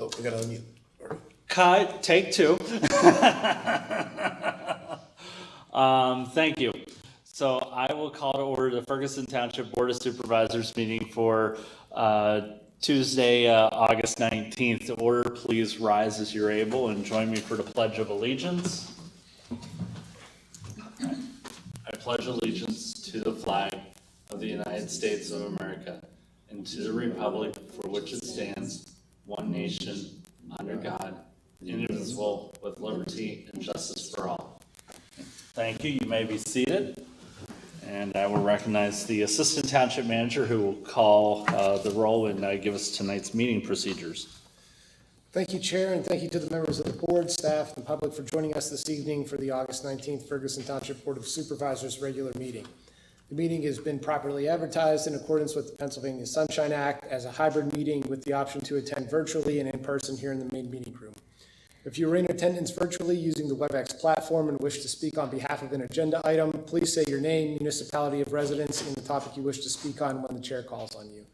Oh, we got to unmute. Cut, take two. Thank you. So I will call to order the Ferguson Township Board of Supervisors meeting for Tuesday, August 19th. To order, please rise as you're able and join me for the Pledge of Allegiance. I pledge allegiance to the flag of the United States of America and to the republic for which it stands, one nation, under God, indivisible, with liberty and justice for all. Thank you. You may be seated. And I will recognize the Assistant Township Manager who will call the roll and give us tonight's meeting procedures. Thank you, Chair, and thank you to the members of the board, staff, and public for joining us this evening for the August 19th Ferguson Township Board of Supervisors regular meeting. The meeting has been properly advertised in accordance with the Pennsylvania Sunshine Act as a hybrid meeting with the option to attend virtually and in person here in the main meeting room. If you are in attendance virtually using the WebEx platform and wish to speak on behalf of an agenda item, please say your name, municipality of residence, and the topic you wish to speak on when the chair calls on you.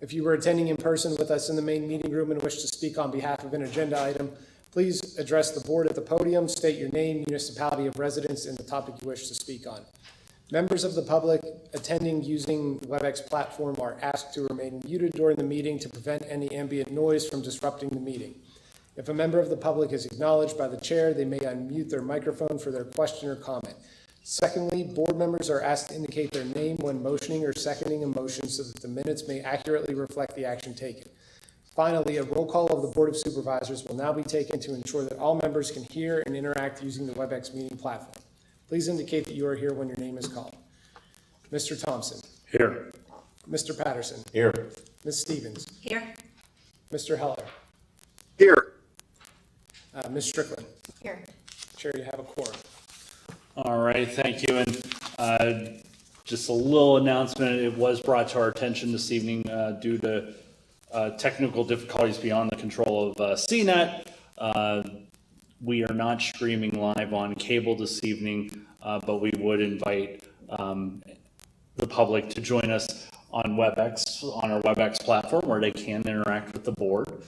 If you were attending in person with us in the main meeting room and wish to speak on behalf of an agenda item, please address the board at the podium, state your name, municipality of residence, and the topic you wish to speak on. Members of the public attending using the WebEx platform are asked to remain muted during the meeting to prevent any ambient noise from disrupting the meeting. If a member of the public is acknowledged by the chair, they may unmute their microphone for their question or comment. Secondly, board members are asked to indicate their name when motioning or seconding a motion so that the minutes may accurately reflect the action taken. Finally, a roll call of the Board of Supervisors will now be taken to ensure that all members can hear and interact using the WebEx meeting platform. Please indicate that you are here when your name is called. Mr. Thompson. Here. Mr. Patterson. Here. Ms. Stevens. Here. Mr. Heller. Here. Ms. Strickland. Here. Chair, you have a quorum. All right, thank you. And just a little announcement, it was brought to our attention this evening due to technical difficulties beyond the control of CNET. We are not streaming live on cable this evening, but we would invite the public to join us on WebEx, on our WebEx platform, where they can interact with the board.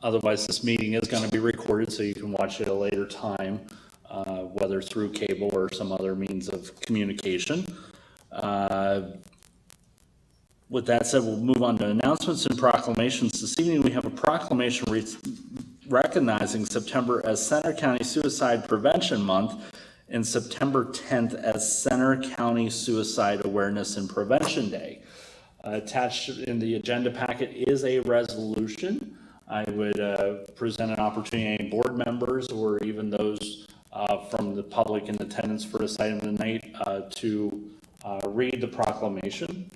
Otherwise, this meeting is going to be recorded, so you can watch it at a later time, whether through cable or some other means of communication. With that said, we'll move on to announcements and proclamations. This evening, we have a proclamation recognizing September as Center County Suicide Prevention Month and September 10th as Center County Suicide Awareness and Prevention Day. Attached in the agenda packet is a resolution. I would present an opportunity to any board members or even those from the public in attendance for this item tonight to read the proclamation.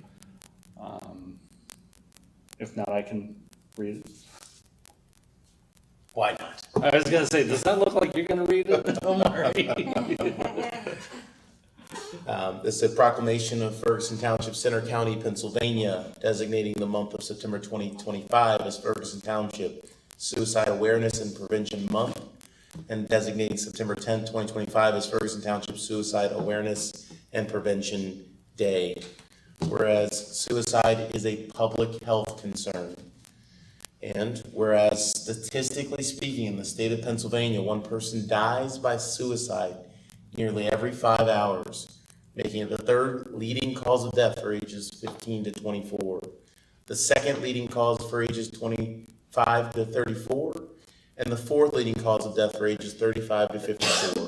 If not, I can read it. Why not? I was going to say, does that look like you're going to read it? Don't worry. This is a proclamation of Ferguson Township, Center County, Pennsylvania, designating the month of September 2025 as Ferguson Township Suicide Awareness and Prevention Month, and designating September 10th, 2025 as Ferguson Township Suicide Awareness and Prevention Day. Whereas suicide is a public health concern, and whereas statistically speaking in the state of Pennsylvania, one person dies by suicide nearly every 5 hours, making it the third leading cause of death for ages 15 to 24, the second leading cause for ages 25 to 34, and the fourth leading cause of death for ages 35 to 54,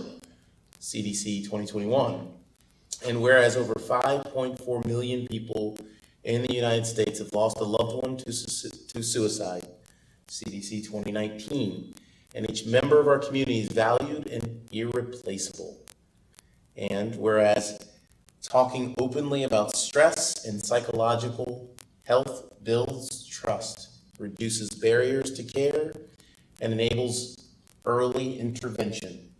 CDC 2021. And whereas over 5.4 million people in the United States have lost a loved one to suicide, CDC 2019, and each member of our community is valued and irreplaceable. And whereas talking openly about stress and psychological health builds trust, reduces barriers to care, and enables early intervention.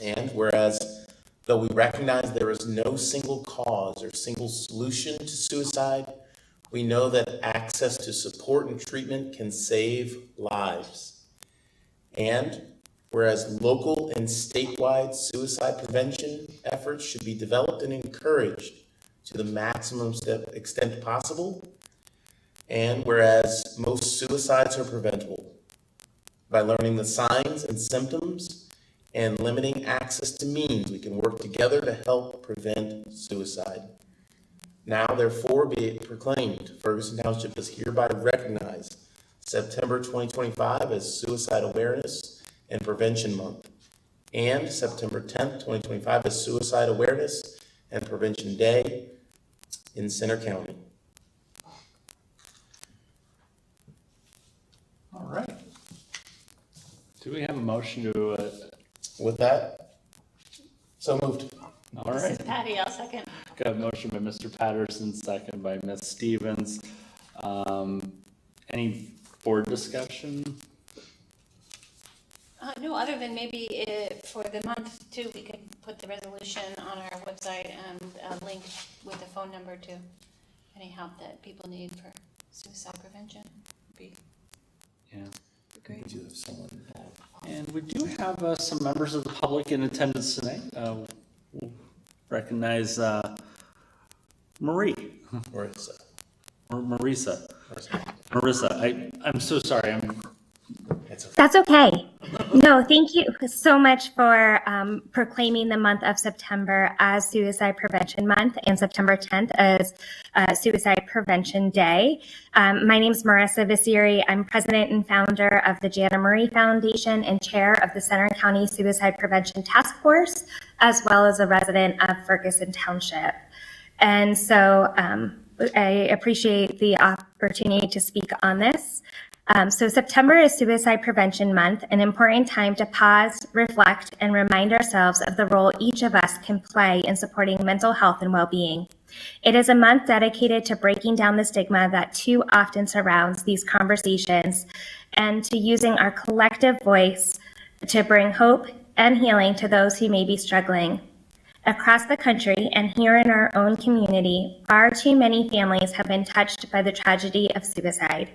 And whereas though we recognize there is no single cause or single solution to suicide, we know that access to support and treatment can save lives. And whereas local and statewide suicide prevention efforts should be developed and encouraged to the maximum extent possible. And whereas most suicides are preventable, by learning the signs and symptoms and limiting access to means, we can work together to help prevent suicide. Now, therefore, be it proclaimed, Ferguson Township is hereby recognized September 2025 as Suicide Awareness and Prevention Month, and September 10th, 2025 as Suicide Awareness and Prevention Day in Center County. All right. Do we have a motion to, With that, so moved. all This right. is Patty, I'll second. Got a motion by Mr. Patterson, second by Ms. Stevens. Any board discussion? No, other than maybe for the month too, we could put the resolution on our website and a link with the phone number to any help that people need for suicide prevention. Would be Yeah. great. do have someone involved. And we do have some members of the public in attendance tonight. We'll recognize Marie, Marissa. or Marissa. I'm so sorry. That's okay. That's okay. No, thank you so much for proclaiming the month of September as Suicide Prevention Month and September 10th as Suicide Prevention Day. My name is Marissa Visiri. I'm president and founder of the Jana Marie Foundation and chair of the Center County Suicide Prevention Task Force, as well as a resident of Ferguson Township. And so I appreciate the opportunity to speak on this. So September is Suicide Prevention Month, an important time to pause, reflect, and remind ourselves of the role each of us can play in supporting mental health and well-being. It is a month dedicated to breaking down the stigma that too often surrounds these conversations and to using our collective voice to bring hope and healing to those who may be struggling. Across the country and here in our own community, far too many families have been touched by the tragedy of suicide.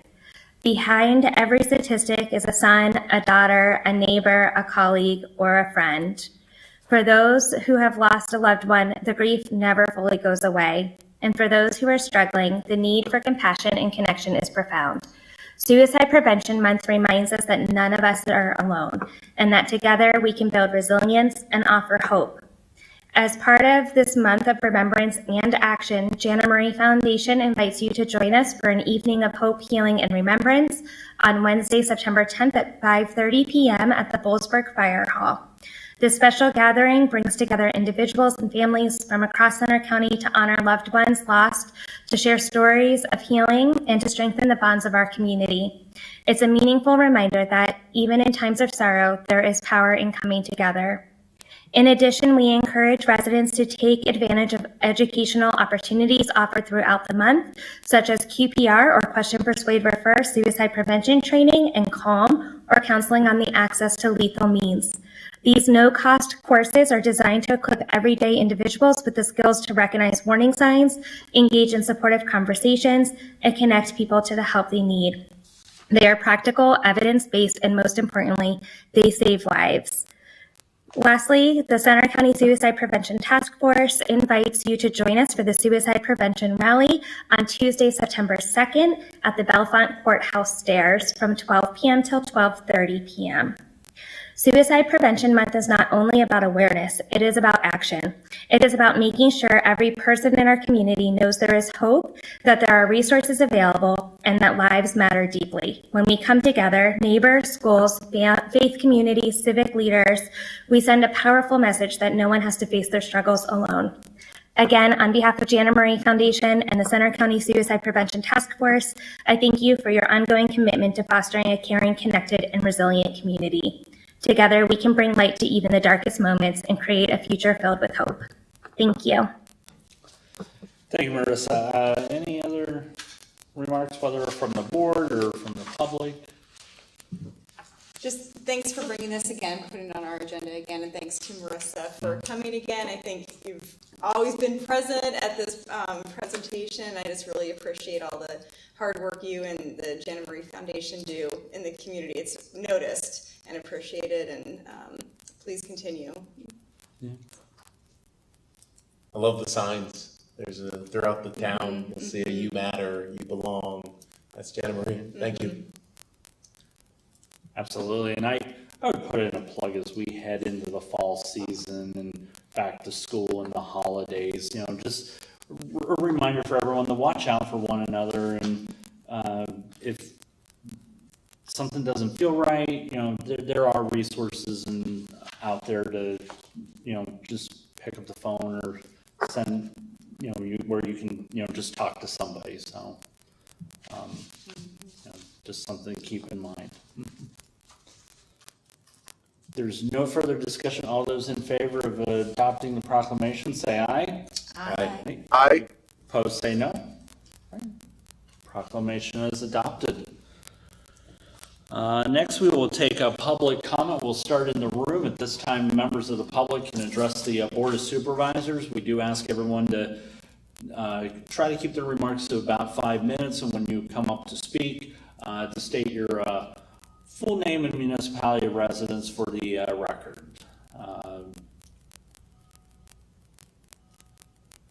Behind every statistic is a son, a daughter, a neighbor, a colleague, or a friend. For those who have lost a loved one, the grief never fully goes away. And for those who are struggling, the need for compassion and connection is profound. Suicide Prevention Month reminds us that none of us are alone, and that together we can build resilience and offer hope. As part of this month of remembrance and action, Jana Marie Foundation invites you to join us for an evening of hope, healing, and remembrance on Wednesday, September 10th at 5:30 p.m. at the Bollesburg Fire Hall. This special gathering brings together individuals and families from across Center County to honor loved ones lost, to share stories of healing, and to strengthen the bonds of our community. It's a meaningful reminder that even in times of sorrow, there is power in coming together. In addition, we encourage residents to take advantage of educational opportunities offered throughout the month, such as QPR or Question, Persuade, Refer, suicide prevention training, and CALM, or counseling on the access to lethal means. These no-cost courses are designed to equip everyday individuals with the skills to recognize warning signs, engage in supportive conversations, and connect people to the help they need. They are practical, evidence-based, and most importantly, they save lives. Lastly, the Center County Suicide Prevention Task Force invites you to join us for the Suicide Prevention Rally on Tuesday, September 2nd at the Bellefonte Courthouse stairs from 12 p.m. till 12:30 p.m. Suicide Prevention Month is not only about awareness, it is about action. It is about making sure every person in our community knows there is hope, that there are resources available, and that lives matter deeply. When we come together, neighbors, schools, faith communities, civic leaders, we send a powerful message that no one has to face their struggles alone. Again, on behalf of Jana Marie Foundation and the Center County Suicide Prevention Task Force, I thank you for your ongoing commitment to fostering a caring, connected, and resilient community. Together, we can bring light to even the darkest moments and create a future filled with hope. Thank you. Thank you, Marissa. Any other remarks, whether from the board or from the public? Just thanks for bringing this again, putting it on our agenda again, and thanks to Marissa for coming again. I think you've always been present at this presentation. I just really appreciate all the hard work you and the Jana Marie Foundation do in the community. It's noticed and appreciated, and please continue. Yeah. I love the signs. There's throughout the town, you'll see a "You Matter," "You Belong," That's Jana Maria. Thank you. Absolutely, and I would put in a plug as we head into the fall season and back to school and the holidays, just a reminder for everyone to watch out for one another, and if something doesn't feel right, there are resources out there to, just pick up the phone or send, where you can, just talk to somebody, so, just something to keep in mind. There's no further discussion. All those in favor of adopting the proclamation, say aye. Aye. Aye. Opposed, say no. Proclamation is adopted. Next, we will take a public comment. We'll start in the room. At this time, members of the public can address the Board of Supervisors. We do ask everyone to try to keep their remarks to about 5 minutes, and when you come up to speak, to state your full name and municipality of residence for the record.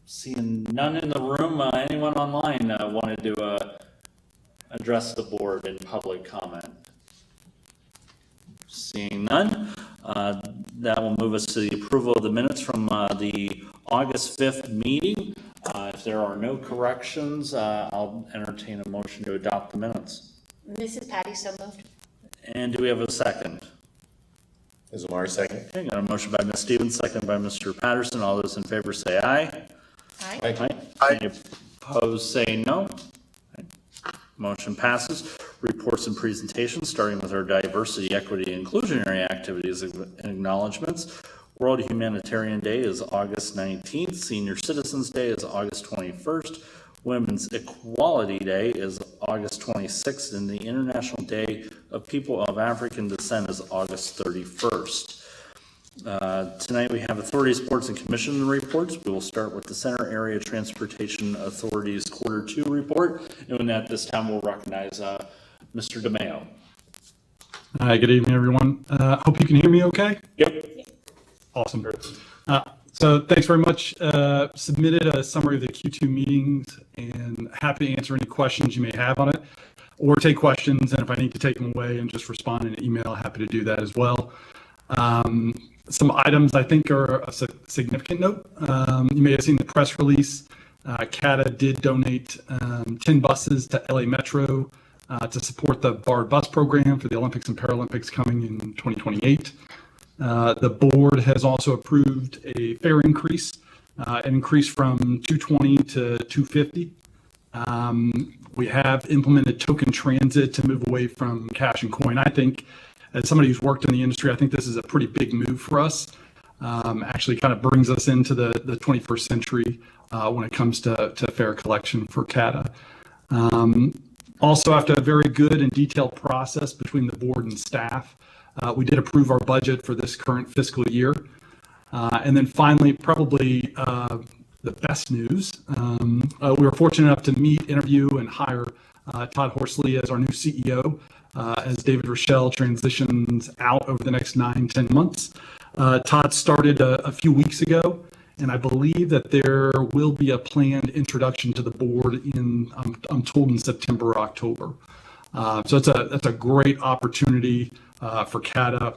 Seeing none in the room, anyone online wanted to address the board in public comment? Seeing none, that will move us to the approval of the minutes from the August 5th meeting. If there are no corrections, I'll entertain a motion to adopt the minutes. This is Patty, so moved. And do we have a second? Ms. Omari, second. Okay, got a motion by Ms. Stevens, second by Mr. Patterson. All those in favor say aye. Aye. Aye. Aye. Any opposed, say no. Okay. Motion passes. Reports and presentations, starting with our diversity, equity, and inclusionary activities and acknowledgements. World Humanitarian Day is August 19th. Senior Citizens Day is August 21st. Women's Equality Day is August 26th, and the International Day of People of African Descent is August 31st. Tonight we have authorities, boards, and commission reports. We will start with the Center Area Transportation Authority's Quarter 2 report, and at this time we'll recognize Mr. DeMeo. Hi, good evening, everyone. Hope you can hear me okay? Yep. Awesome. So thanks very much. Submitted a summary of the Q2 meetings and happy to answer any questions you may have on it or take questions. And if I need to take them away and just respond in an email, happy to do that as well. Some items I think are a significant note. You may have seen the press release. CATA did donate 10 buses to LA Metro to support the BARD bus program for the Olympics and Paralympics coming in 2028. The board has also approved a fare increase, an increase from $2.20 to $2.50. We have implemented token transit to move away from cash and coin. I think, as somebody who's worked in the industry, I think this is a pretty big move for us. Actually kind of brings us into the 21st century when it comes to fare collection for CATA. Also, after a very good and detailed process between the board and staff, we did approve our budget for this current fiscal year. And then finally, probably the best news, we were fortunate enough to meet, interview, and hire Todd Horsley as our new CEO as David Rochelle transitions out over the next 9-10 months. Todd started a few weeks ago, and I believe that there will be a planned introduction to the board in, I'm told, in September or October. So that's a great opportunity for CATA.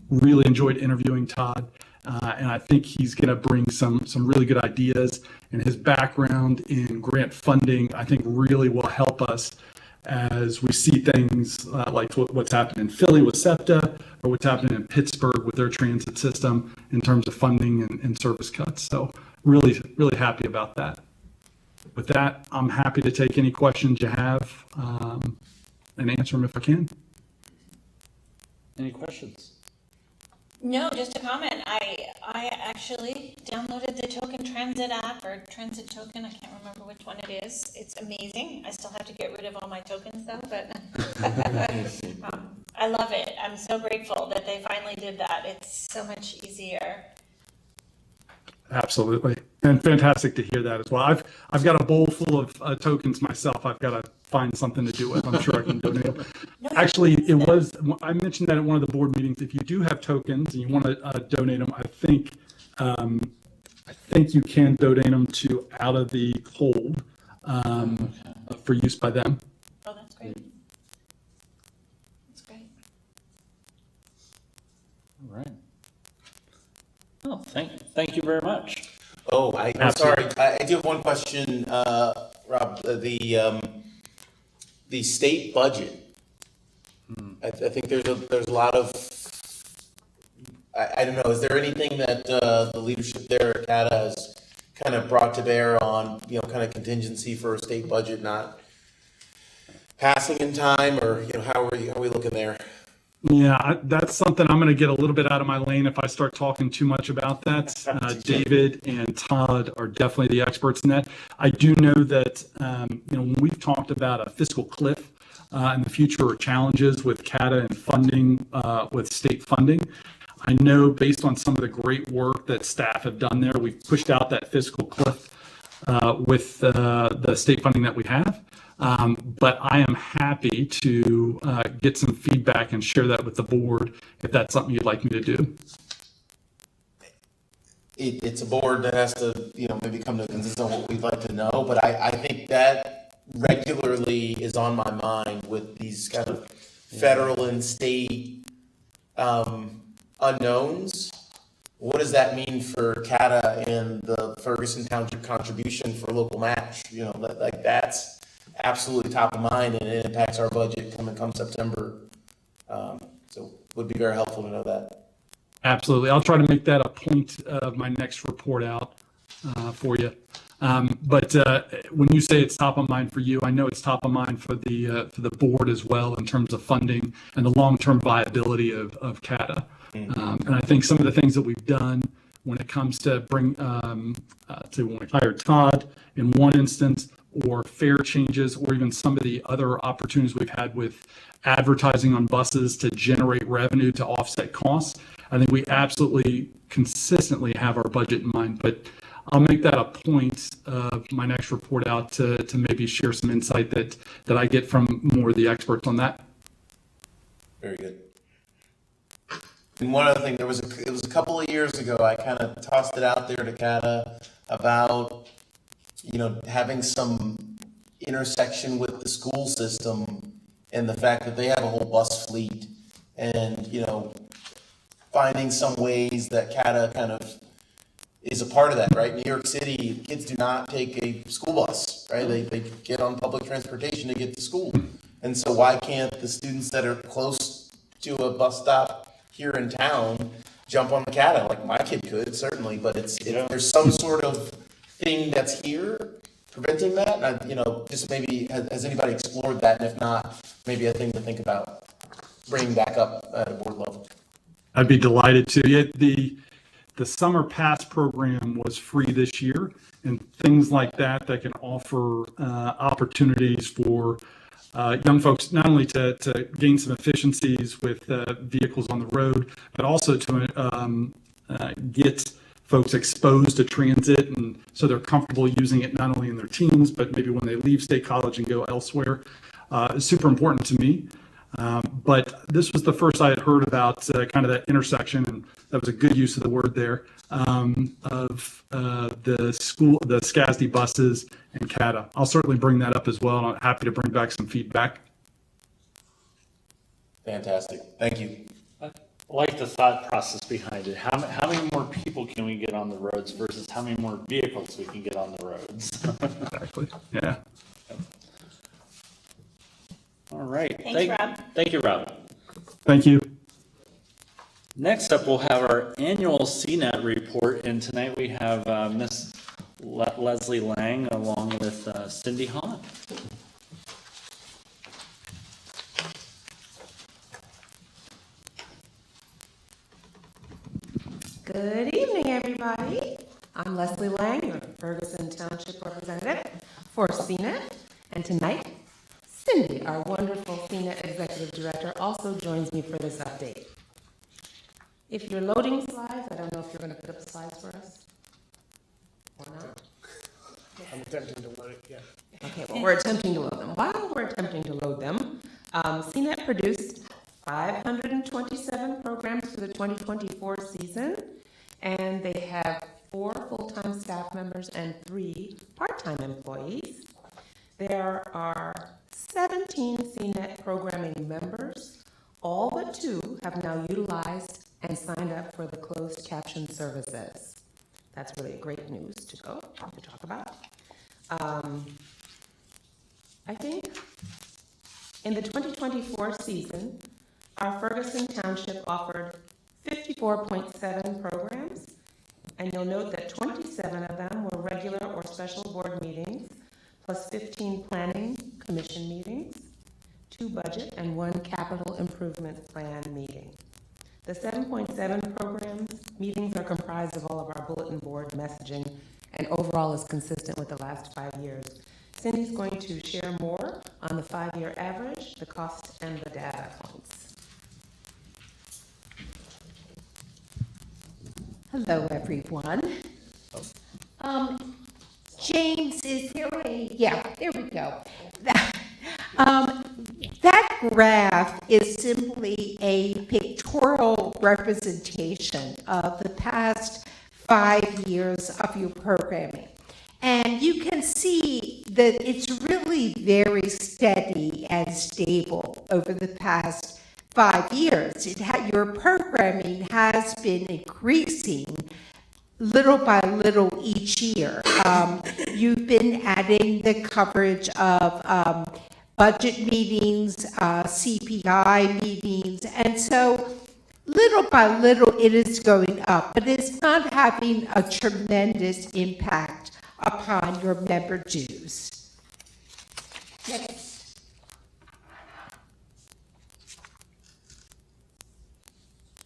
Really enjoyed interviewing Todd, and I think he's going to bring some really good ideas. And his background in grant funding, I think, really will help us as we see things like what's happened in Philly with SEPTA or what's happening in Pittsburgh with their transit system in terms of funding and service cuts. So really, really happy about that. With that, I'm happy to take any questions you have and answer them if I can. Any questions? No, just a comment. I actually downloaded the Token Transit app or Transit Token. I can't remember which one it is. It's amazing. I still have to get rid of all my tokens though, but I love it. I'm so grateful that they finally did that. It's so much easier. Absolutely, and fantastic to hear that as well. I've got a bowl full of tokens myself. I've got to find something to do with. I'm sure I can donate them. Actually, I mentioned that at one of the board meetings. If you do have tokens and you want to donate them, I think you can donate them to Out of the Cold for use by them. great. That's great. All right. Well, thank you very much. Oh, I'm sorry, I do have one question, Rob, the state budget. I think there's a lot of, I don't know, is there anything that, the leadership there at CATA has kind of brought to bear on, kind of contingency for a state budget not passing in time, or, how are we looking there? Yeah, that's something I'm going to get a little bit out of my lane if I start talking too much about that. David and Todd are definitely the experts in that. I do know that, when we've talked about a fiscal cliff in the future or challenges with CATA and funding, with state funding, I know based on some of the great work that staff have done there, we've pushed out that fiscal cliff with the state funding that we have. But I am happy to get some feedback and share that with the board if that's something you'd like me to do. It's a board that has to, maybe come to a consensus on what we'd like to know, but I think that regularly is on my mind with these kind of federal and state unknowns. What does that mean for CATA and the Ferguson Township contribution for local match? That's absolutely top of mind, and it impacts our budget come September. So would be very helpful to know that. Absolutely. I'll try to make that a point of my next report out for you. But when you say it's top of mind for you, I know it's top of mind for the board as well in terms of funding and the long-term viability of CATA. And I think some of the things that we've done when it comes to when we hired Todd in one instance, or fare changes, or even some of the other opportunities we've had with advertising on buses to generate revenue to offset costs. I think we absolutely consistently have our budget in mind, but I'll make that a point of my next report out to maybe share some insight that I get from more of the experts on that. Very good. And one other thing, it was a couple of years ago, I kind of tossed it out there to CATA about, having some intersection with the school system and the fact that they have a whole bus fleet, and, finding some ways that CATA kind of is a part of that, right? New York City, kids do not take a school bus, right? They get on public transportation to get to school. And so why can't the students that are close to a bus stop here in town jump on the CATA? Like, my kid could, certainly, but there's some sort of thing that's here preventing that. And just maybe, has anybody explored that? And if not, maybe a thing to think about bringing back up at a board level. I'd be delighted to. Yeah, the summer pass program was free this year, and things like that can offer opportunities for young folks not only to gain some efficiencies with vehicles on the road, but also to get folks exposed to transit, and so they're comfortable using it not only in their teens, but maybe when they leave State College and go elsewhere. It's super important to me. But this was the first I had heard about kind of that intersection, and that was a good use of the word there, of the SCASD buses and CATA. I'll certainly bring that up as well, and I'm happy to bring back some feedback. Fantastic. Thank you. I like the thought process behind it. How many more people can we get on the roads versus how many more vehicles we can get on the roads? Exactly. Yeah. All right. Thanks, Rob. Thank you, Rob. Thank you. Next up, we'll have our annual CNET report, and tonight we have Miss Leslie Lang along with Cindy Hahn. Good evening, everybody. I'm Leslie Lang, your Ferguson Township representative for CNET, and tonight, Cindy, our wonderful CNET Executive Director, also joins me for this update. If you're loading slides, I don't know if you're going to put up slides for us or not. I'm attempting to load it, yeah. Okay, well, we're attempting to load them. While we're attempting to load them, CNET produced 527 programs for the 2024 season, and they have 4 full-time staff members and 3 part-time employees. There are 17 CNET programming members. All but 2 have now utilized and signed up for the closed caption services. That's really great news to talk about. I think in the 2024 season, our Ferguson Township offered 54.7 programs, and you'll note that 27 of them were regular or special board meetings, plus 15 planning commission meetings, 2 budget, and 1 capital improvement plan meeting. The 7.7 programs meetings are comprised of all of our bulletin board messaging, and overall is consistent with the last 5 years. Cindy's going to share more on the 5-year average, the cost, and the data points. Hello, everyone. James, is there there we go. That graph is simply a pictorial representation of the past 5 years of your programming. And you can see that it's really very steady and stable over the past 5 years. Your programming has been increasing little by little each year. You've been adding the coverage of budget meetings, CPI meetings, and so little by little it is going up, but it's not having a tremendous impact upon your member dues. Next.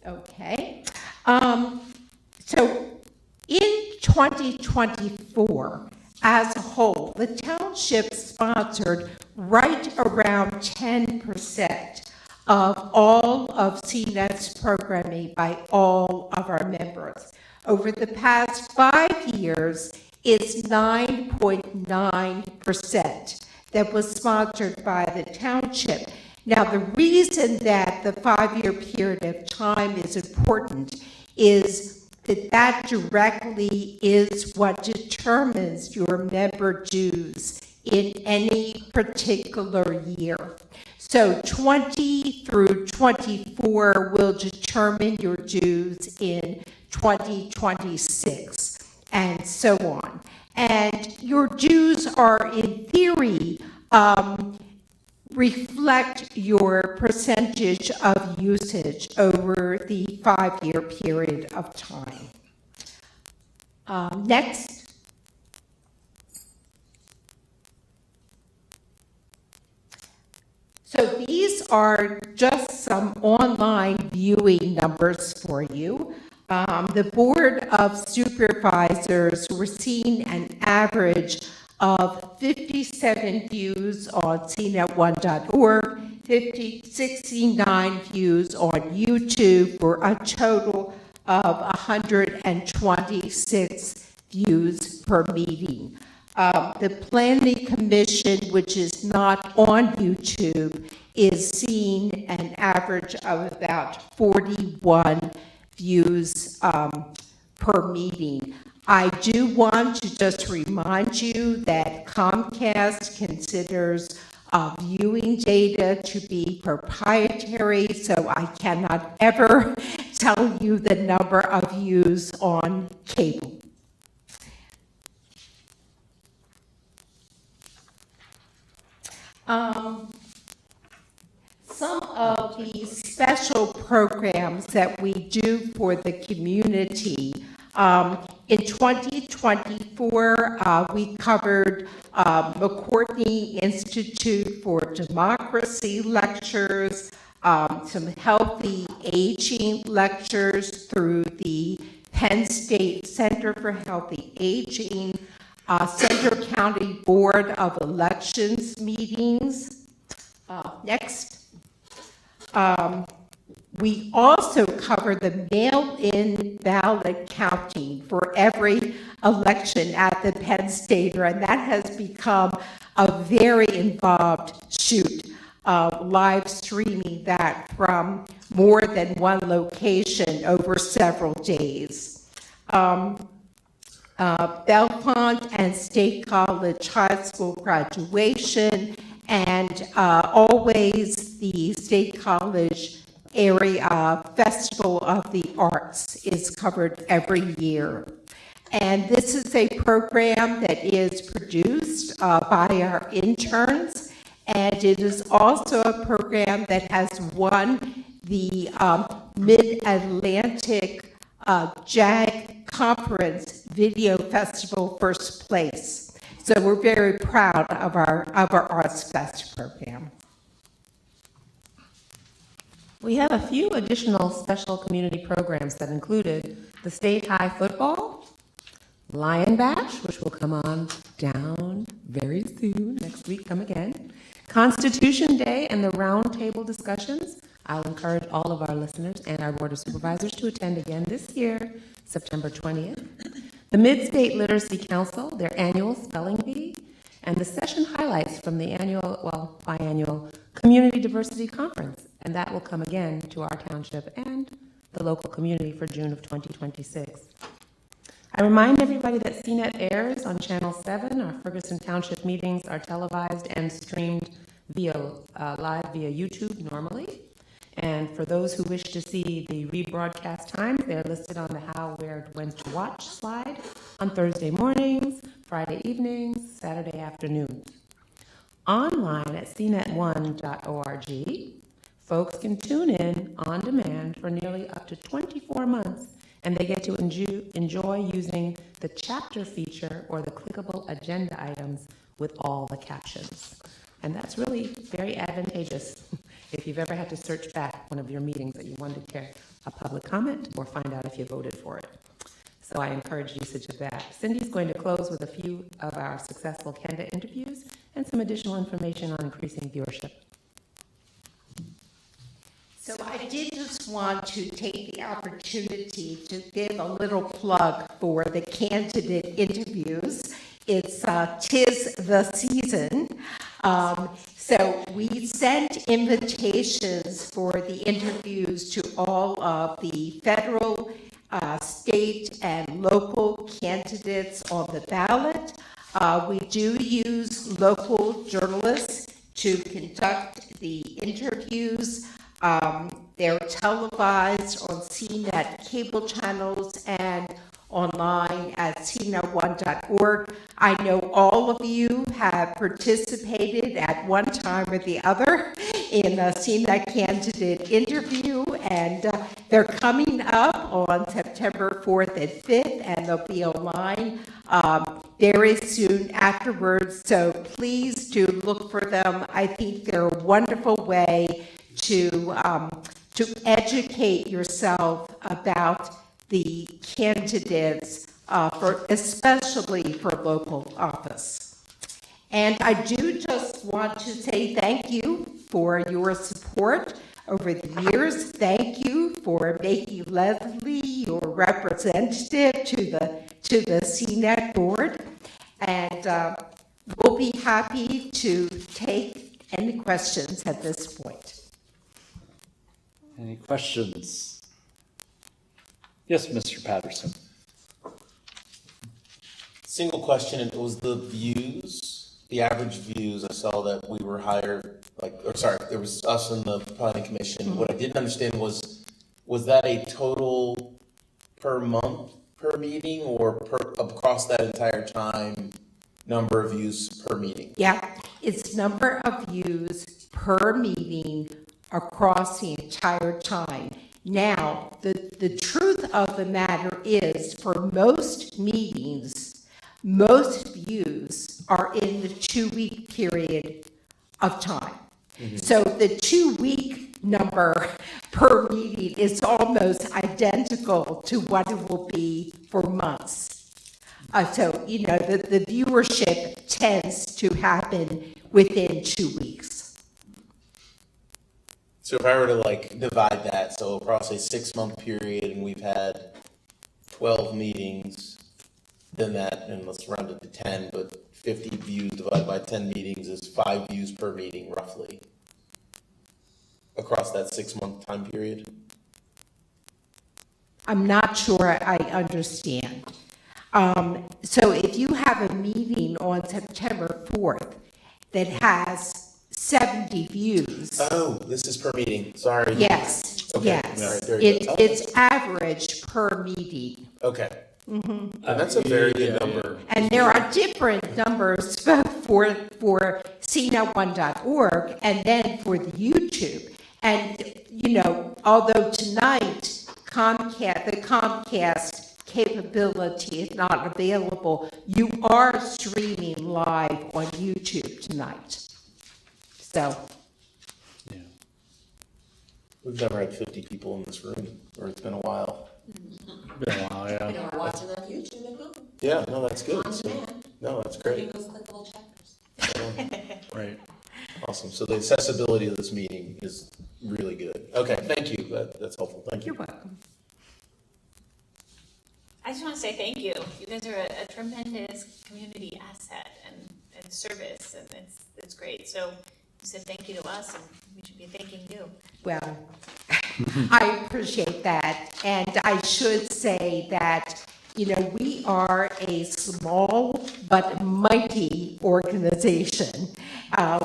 Okay. So in 2024, as a whole, the township sponsored right around 10% of all of CNET's programming by all of our members. Over the past 5 years, it's 9.9% that was sponsored by the township. Now, the reason that the 5-year period of time is important is that directly is what determines your member dues in any particular year. So 20 through 24 will determine your dues in 2026, and so on. And your dues are, in theory, reflect your percentage of usage over the 5-year period of time. Next. So these are just some online viewing numbers for you. The Board of Supervisors were seeing an average of 57 views on cnet1.org, 69 views on YouTube, for a total of 126 views per meeting. The Planning Commission, which is not on YouTube, is seeing an average of about 41 views per meeting. I do want to just remind you that Comcast considers viewing data to be proprietary, so I cannot ever tell you the number of views on cable. Some of the special programs that we do for the community. In 2024, we covered McCourtney Institute for Democracy lectures, some healthy aging lectures through the Penn State Center for Healthy Aging, Central County Board of Elections meetings. Next. We also cover the mail-in ballot counting for every election at the Penn Stater, and that has become a very involved shoot, live streaming that from more than one location over several days. Belmont and State College High School graduation And always the State College Area Festival of the Arts is covered every year. And this is a program that is produced by our interns, and it is also a program that has won the Mid-Atlantic JAG Conference Video Festival first place. So we're very proud of our Arts Fest program. We have a few additional special community programs that included the State High Football, Lion Bash, which will come on down very soon, next week, come again, Constitution Day and the roundtable discussions. I'll encourage all of our listeners and our Board of Supervisors to attend again this year, September 20th. The Mid-State Literacy Council, their annual spelling bee, and the session highlights from the biannual Community Diversity Conference, and that will come again to our township and the local community for June of 2026. I remind everybody that CNET airs on Channel 7. Our Ferguson Township meetings are televised and streamed live via YouTube normally. And for those who wish to see the rebroadcast times, they're listed on the how, where, when to watch slide on Thursday mornings, Friday evenings, Saturday afternoons. Online at cnet1.org, folks can tune in on demand for nearly up to 24 months, and they get to enjoy using the chapter feature or the clickable agenda items with all the captions. And that's really very advantageous if you've ever had to search back one of your meetings that you wanted to hear a public comment or find out if you voted for it. So I encourage usage of that. Cindy's going to close with a few of our successful candidate interviews and some additional information on increasing viewership. So I did just want to take the opportunity to give a little plug for the candidate interviews. It's 'tis the season. So we sent invitations for the interviews to all of the federal, state, and local candidates on the ballot. We do use local journalists to conduct the interviews. They're televised on CNET cable channels and online at cnet1.org. I know all of you have participated at one time or the other in a CNET candidate interview, and they're coming up on September 4th and 5th, and they'll be online very soon afterwards, so please do look for them. I think they're a wonderful way to educate yourself about the candidates, especially for local office. And I do just want to say thank you for your support over the years. Thank you for making Leslie your representative to the CNET board. And we'll be happy to take any questions at this point. Any questions? Yes, Mr. Patterson. Single question, it was the views, the average views. I saw that we were higher, there was us and the planning commission. What I didn't understand was that a total per month, per meeting, or across that entire time, number of views per meeting? Yeah, it's number of views per meeting across the entire time. Now, the truth of the matter is, for most meetings, most views are in the 2-week period of time. Mm-hmm. So the 2-week number per meeting is almost identical to what it will be for months. So, the viewership tends to happen within 2 weeks. So if I were to divide that, so across a 6-month period, and we've had 12 meetings, then that, and let's round it to 10, but 50 views divided by 10 meetings is 5 views per meeting, roughly, across that 6-month time period. I'm not sure I understand. So if you have a meeting on September 4th that has 70 views. Oh, this is per meeting, sorry. Yes, Okay. All right, yes. very good. It's average per meeting. Okay. And that's a very good number. And there are different numbers for cnet1.org and then for the YouTube. And, although tonight the Comcast capability is not available, you are streaming live on YouTube tonight. So, Yeah. We've never had 50 people in this room, or it's been a while. Been a while, yeah. Are watching on YouTube at home, Yeah, no, that's good. on So- demand, No, that's reading great. those clickable chapters. Right. Awesome. So the accessibility of this meeting is really good. Okay, thank you. That's helpful. Thank you. you're welcome. I just want to say thank you. You guys are a tremendous community asset and service, and it's great. So you said thank you to us, and we should be thanking you. Well, I appreciate that. And I should say that, we are a small but mighty organization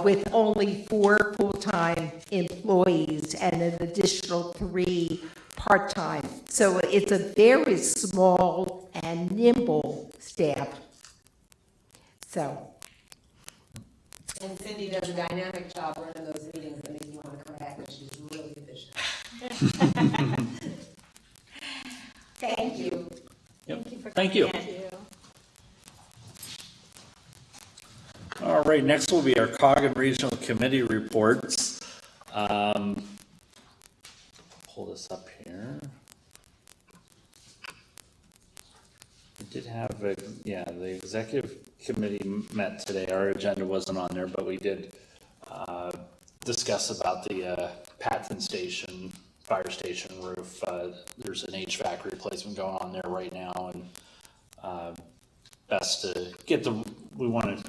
with only 4 full-time employees and an additional 3 part-time. So it's a very small and nimble staff. So, And Cindy does a dynamic job running those meetings that make you want to come back, and she's really efficient. thank you. Yep. Thank you for Thank you. coming in. All right, next will be our COG and Regional Committee reports. Pull this up here. We did have the executive committee met today. Our agenda wasn't on there, but we did discuss about the Patton Station, fire station roof. There's an HVAC replacement going on there right now, and best to get we want to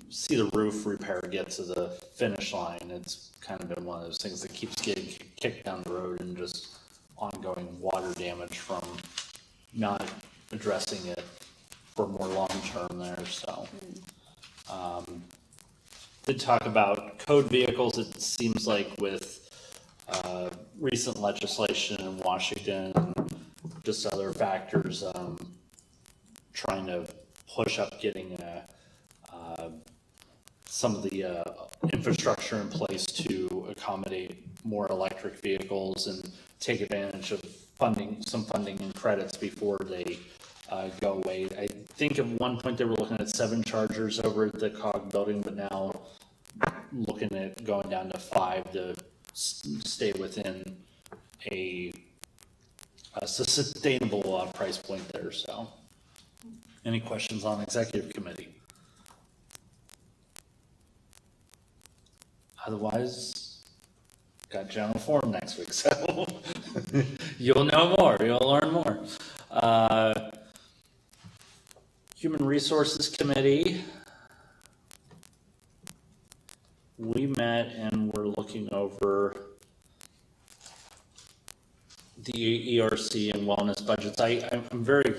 see the roof repair get to the finish line. It's kind of been one of those things that keeps getting kicked down the road, and just ongoing water damage from not addressing it for more long-term there, so. Did talk about code vehicles. It seems like with recent legislation in Washington, just other factors, trying to push up getting some of the infrastructure in place to accommodate more electric vehicles and take advantage of some funding and credits before they go away. I think at one point they were looking at 7 chargers over at the COG building, but now looking at going down to 5 to stay within a sustainable price point there. So, any questions on executive committee? Otherwise, got general forum next week, so you'll know more, you'll learn more. Human Resources Committee, we met and we're looking over the ERC and wellness budgets. I'm very,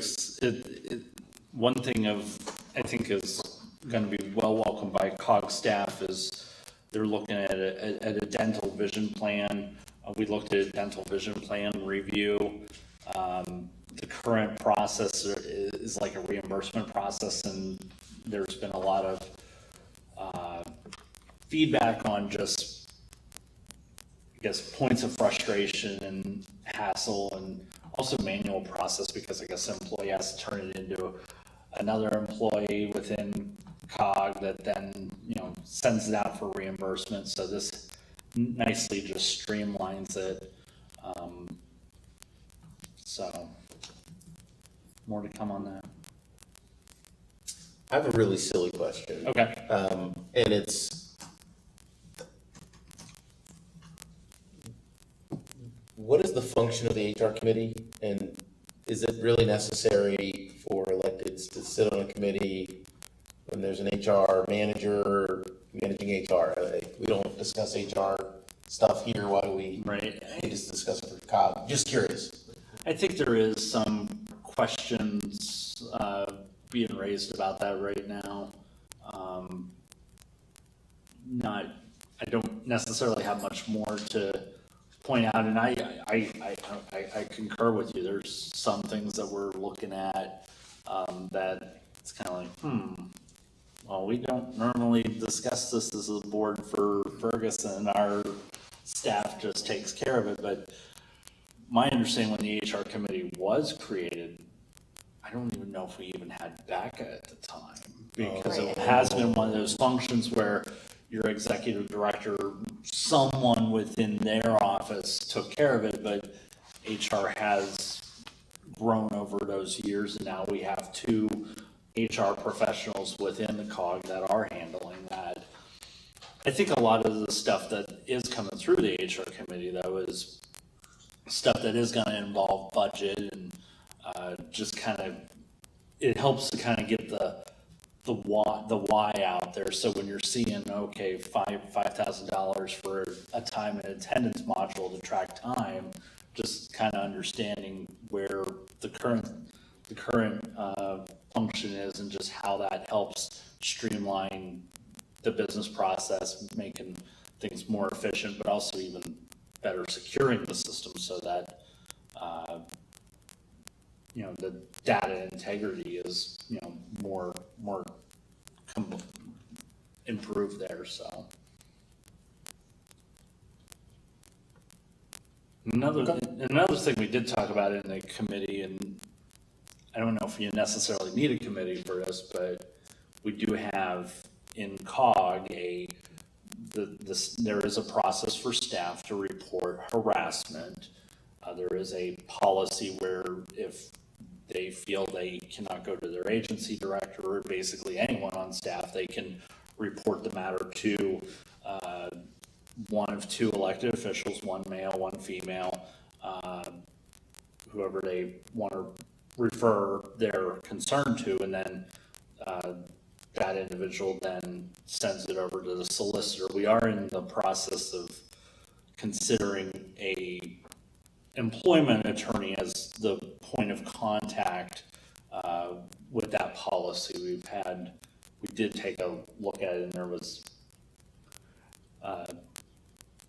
one thing I think is going to be well welcomed by COG staff is they're looking at a dental vision plan. We looked at a dental vision plan review. The current process is like a reimbursement process, and there's been a lot of feedback on just, I guess, points of frustration and hassle, and also manual process, because I guess an employee has to turn it into another employee within COG that then, sends it out for reimbursement. So this nicely just streamlines it. So more to come on that. I have a really silly question. Okay. And it's, what is the function of the HR committee? And is it really necessary for electeds to sit on a committee when there's an HR manager managing HR? We don't discuss HR stuff here. Why do we just discuss it for COG? Just curious. I think there is some questions being raised about that right now. I don't necessarily have much more to point out, and I concur with you. There's some things that we're looking at, that it's kind of like, well, we don't normally discuss this as a board for Ferguson. Our staff just takes care of it, but my understanding when the HR committee was created, I don't even know if we even had Becca at the time, because it has been one of those functions where your executive director, someone within their office took care of it, but HR has grown over those years, and now we have 2 HR professionals within the COG that are handling that. I think a lot of the stuff that is coming through the HR committee, though, is stuff that is going to involve budget and just kind of, it helps to kind of get the why out there. So when you're seeing, okay, $5,000 for a time and attendance module to track time, just kind of understanding where the current function is and just how that helps streamline the business process, making things more efficient, but also even better securing the system so that the data integrity is more improved there. So another thing we did talk about in the committee, and I don't know if you necessarily need a committee for this, but we do have in COG there is a process for staff to report harassment. There is a policy where if they feel they cannot go to their agency director or basically anyone on staff, they can report the matter to one of 2 elected officials, 1 male, 1 female, whoever they want to refer their concern to, and then that individual then sends it over to the solicitor. We are in the process of considering a employment attorney as the point of contact with that policy. We did take a look at it, and there was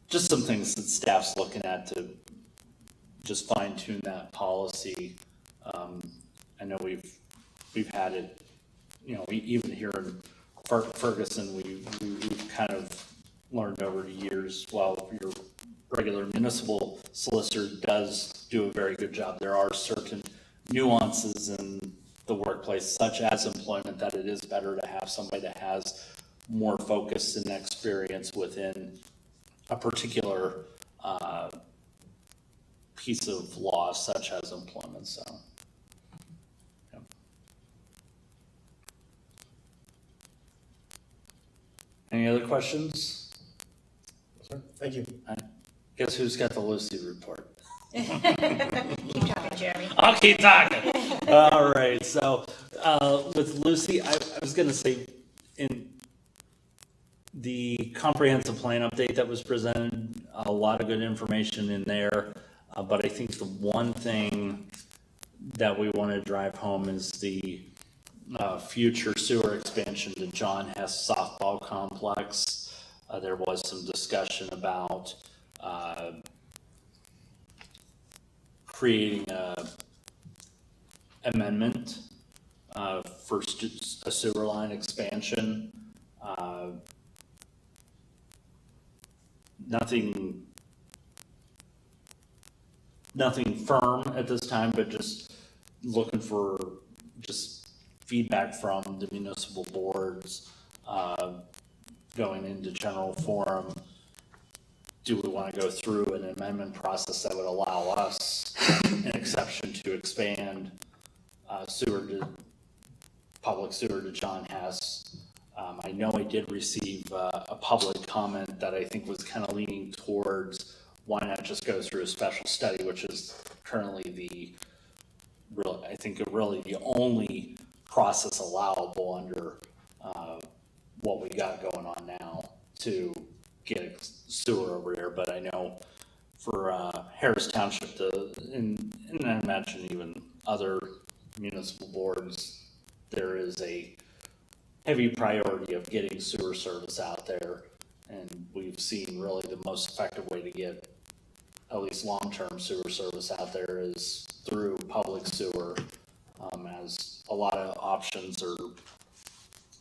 just some things that staff's looking at to just fine tune that policy. I know we've had it, even here in Ferguson, we've kind of learned over the years, while your regular municipal solicitor does do a very good job, there are certain nuances in the workplace, such as employment, that it is better to have somebody that has more focus and experience within a particular piece of law, such as employment. So, yeah. Any other questions? Thank you. Guess who's got the Lucy report? Keep talking, Jeremy. I'll keep talking. All right, so with Lucy, I was going to say, in the comprehensive plan update that was presented, a lot of good information in there, but I think the one thing that we want to drive home is the future sewer expansion to John Hess softball complex. There was some discussion about creating a amendment for a sewer line expansion. Nothing firm at this time, but just looking for just feedback from the municipal boards going into general forum. Do we want to go through an amendment process that would allow us an exception to expand public sewer to John Hess? I know I did receive a public comment that I think was kind of leaning towards why not just go through a special study, which is currently really the only process allowable under what we got going on now to get sewer over there. But I know for Harris Township, and I imagine even other municipal boards, there is a heavy priority of getting sewer service out there. And we've seen really the most effective way to get at least long-term sewer service out there is through public sewer, as a lot of options are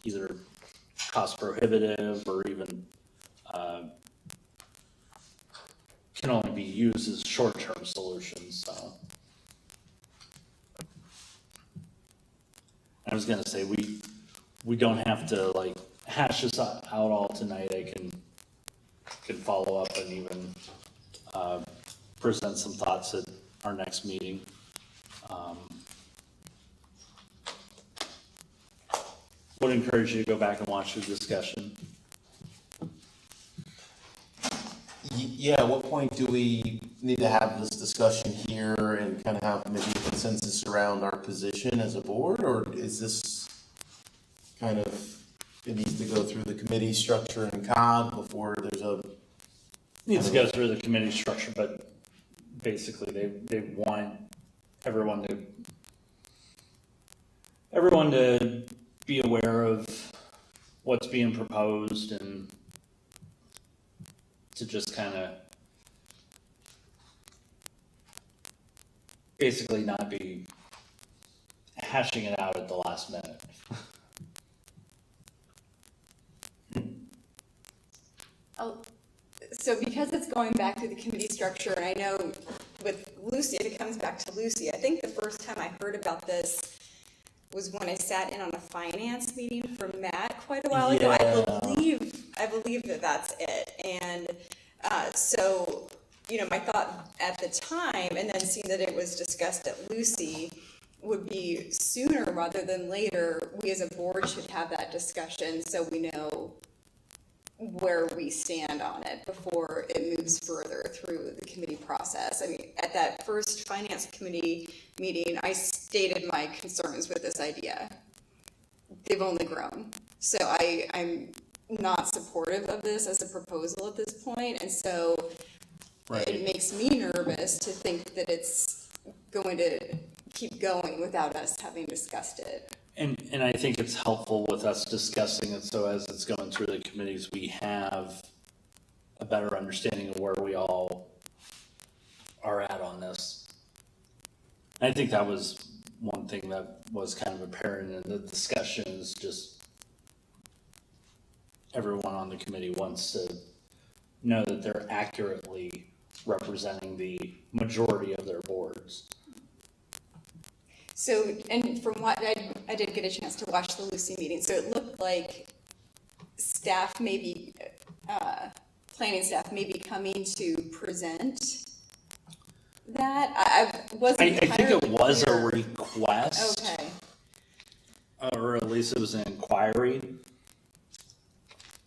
either cost prohibitive or even can only be used as short-term solutions, so. I was gonna say, we don't have to like hash this out all tonight. I can follow up and even present some thoughts at our next meeting. Would encourage you to go back and watch the discussion. Yeah, at what point do we need to have this discussion here and kind of have maybe a consensus around our position as a board? Or is this kind of, it needs to go through the committee structure and COG before there's a... Needs to go through the committee structure, but basically they want everyone to be aware of what's being proposed and to just kind of basically not be hashing it out at the last minute. Oh, so because it's going back to the committee structure, and I know with Lucy, if it comes back to Lucy, I think the first time I heard about this was when I sat in on a finance meeting for Matt quite a while ago. I believe that that's it. And so, you know, my thought at the time, and then seeing that it was discussed at Lucy, would be sooner rather than later, we as a board should have that discussion so we know where we stand on it before it moves further through the committee process. I mean, at that first finance committee meeting, I stated my concerns with this idea. They've only grown. So I'm not supportive of this as a proposal at this point, and so it makes me nervous to think that it's going to keep going without us having discussed it. And I think it's helpful with us discussing it, so as it's going through the committees, we have a better understanding of where we all are at on this. I think that was one thing that was kind of apparent in the discussions, just everyone on the committee wants to know that they're accurately representing the majority of their boards. So, and from what I did get a chance to watch the Lucy meeting, so it looked like staff maybe, planning staff may be coming to present that. I wasn't I think entirely it was clear. a request. Okay. Or at least it was an inquiry.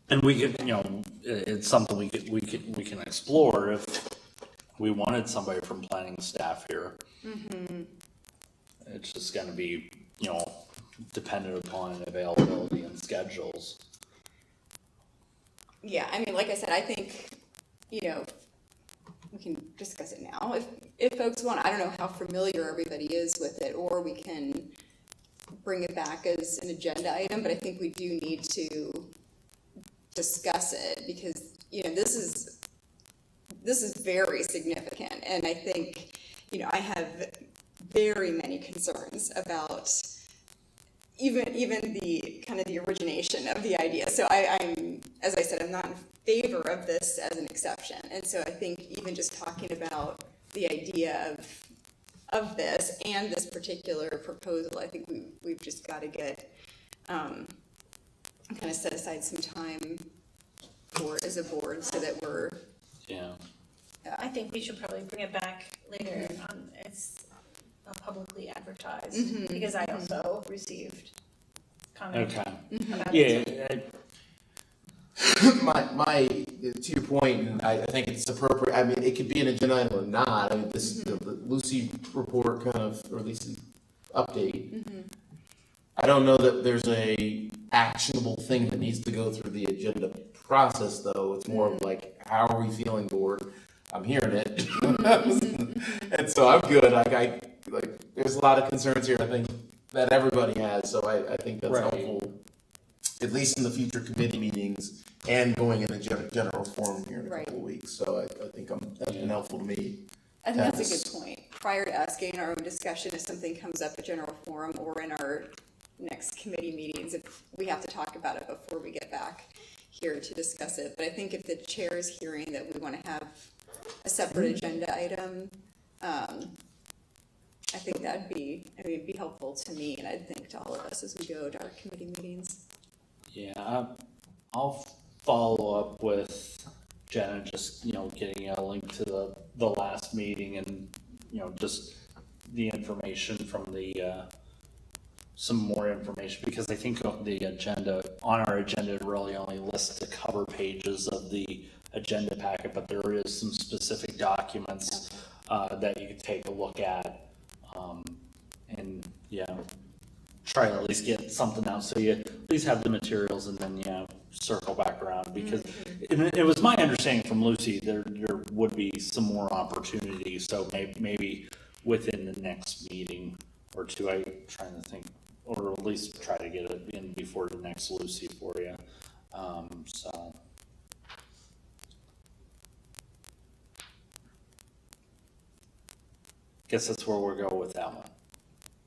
And we could, you know, it's something we can explore if we wanted somebody from planning staff here. Mm-hmm. It's just gonna be, you know, dependent upon availability and schedules. Yeah, I mean, like I said, I think, you know, we can discuss it now. If folks want, I don't know how familiar everybody is with it, or we can bring it back as an agenda item, but I think we do need to discuss it because, you know, this is very significant. And I think, you know, I have very many concerns about even the kind of the origination of the idea. So I'm, as I said, I'm not in favor of this as an exception. And so I think even just talking about the idea of this and this particular proposal, I think we've just got to get, kind of set aside some time for it as a board so that we're. Yeah. I think we should probably bring it back later on, it's publicly advertised, because I also received comments. Okay. about Yeah. it. My to your point, and I think it's appropriate. I mean, it could be an agenda item or not. I mean, this the Lucy report kind of, or at least update. I don't know that there's a actionable thing that needs to go through the agenda process, though. It's more of like, how are we feeling, board? I'm hearing it, and so I'm good. Like there's a lot of concerns here. I think that everybody has, so I think that's Right. helpful at least in the future committee meetings and going in a general forum here in a Right. couple of weeks. So I think that's been helpful to me. I think that's a Yes. good point. Prior to us getting our own discussion, if something comes up at general forum or in our next committee meetings, if we have to talk about it before we get back here to discuss it. But I think if the chair is hearing that we want to have a separate agenda item, I think that'd be, it'd be helpful to me, and I think to all of us as we go to our committee meetings. Yeah, I'll follow up with Jenna, just, getting a link to the last meeting and, just the information from some more information, because I think the agenda, on our agenda, it really only lists the cover pages of the agenda packet, but there is some specific documents that you can take a look at. And try to at least get something out so you at least have the materials, and then circle back around, because it was my understanding from Lucy there would be some more opportunities, so maybe within the next meeting or two. I'm trying to think, or at least try to get it in before the next Lucy for you. So guess that's where we'll go with that one.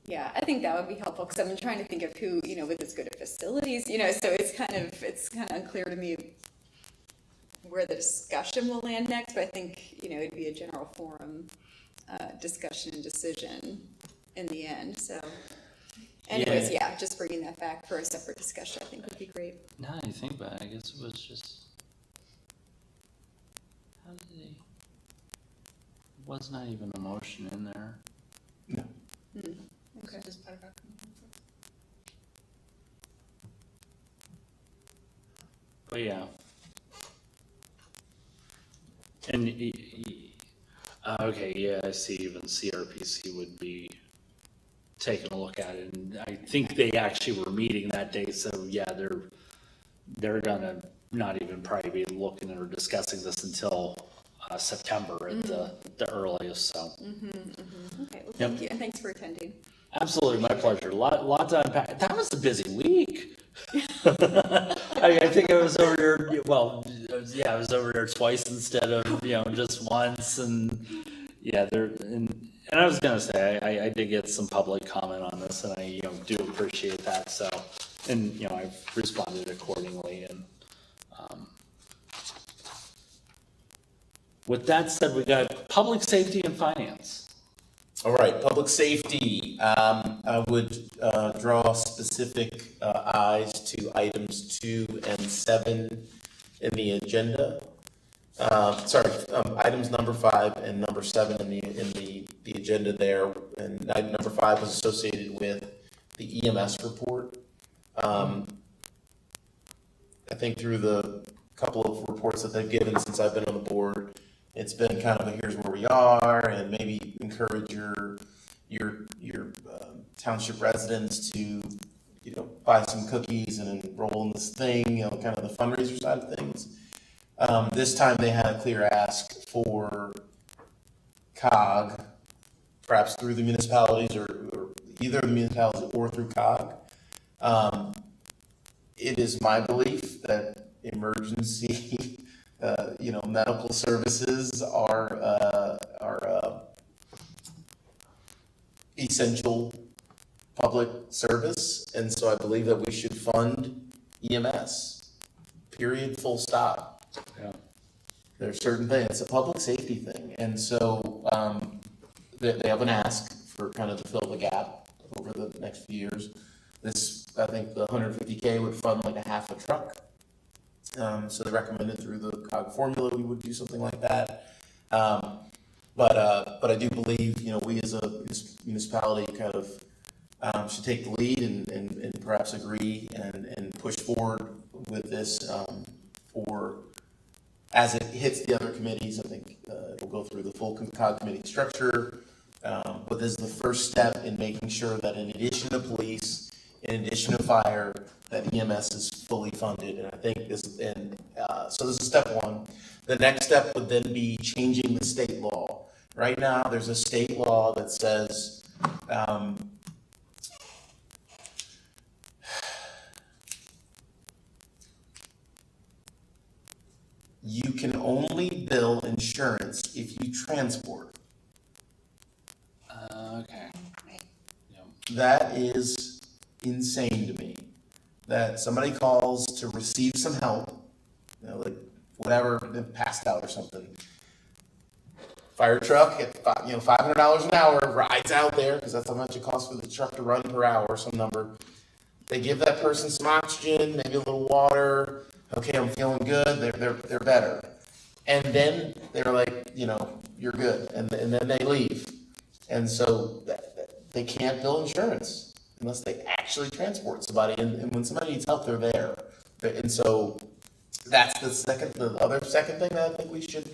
Yeah, I think that would be helpful, because I've been trying to think of who, is good at facilities, so it's kind of unclear to me where the discussion will land next, but I think, it'd be a general forum, discussion and decision in the end, so. Anyways, just bringing that back for a separate discussion, I think would be great. Now that you think about it, I guess it was just, how did they, was not even a motion in there. No. Okay. But yeah. And, okay, yeah, I see even CRPC would be taking a look at it, and I think they actually were meeting that day, so yeah, they're gonna not even probably be looking or discussing this until September at the earliest, so. Okay, well, thank you, and thanks for attending. Absolutely, my pleasure. A lot to unpack. That was a busy week. I think I was over there, I was over there twice instead of, just once, and and I was gonna say, I did get some public comment on this, and I, do appreciate that, so, and, I've responded accordingly, and, with that said, we got public safety and finance. All right, public safety. I would draw specific eyes to items 2 and 7 in the agenda. Items number 5 and number 7 in the agenda there. And item number 5 was associated with the EMS report. I think through the couple of reports that they've given since I've been on the board, it's been kind of a here's where we are, and maybe encourage your township residents to, buy some cookies and enroll in this thing, kind of the fundraiser side of things. This time they had a clear ask for COG, perhaps through the municipalities or either the municipalities or through COG. It is my belief that emergency medical services are essential public service, and so I believe that we should fund EMS, period, full stop. Yeah. There's certain things, it's a public safety thing, and so they have an ask for kind of to fill the gap over the next few years. This, I think the 150K would fund like a half a truck. So they recommended through the COG formula we would do something like that. But I do believe, we as a municipality kind of should take the lead and perhaps agree and push forward with this for as it hits the other committees. I think it'll go through the full COG committee structure. But this is the first step in making sure that in addition to police, in addition to fire, that EMS is fully funded, and I think this, so this is step one. The next step would then be changing the state law. Right now, there's a state law that says, you can only bill insurance if you transport. Okay. That is insane to me. That somebody calls to receive some help, like whatever, they passed out or something. Fire truck at $500 an hour rides out there because that's how much it costs for the truck to run per hour, some number. They give that person some oxygen, maybe a little water. Okay, I'm feeling good. They're better, and then they're like, you're good, and then they leave, and so they can't bill insurance unless they actually transport somebody, and when somebody needs help, they're there, and so that's the other second thing that I think we should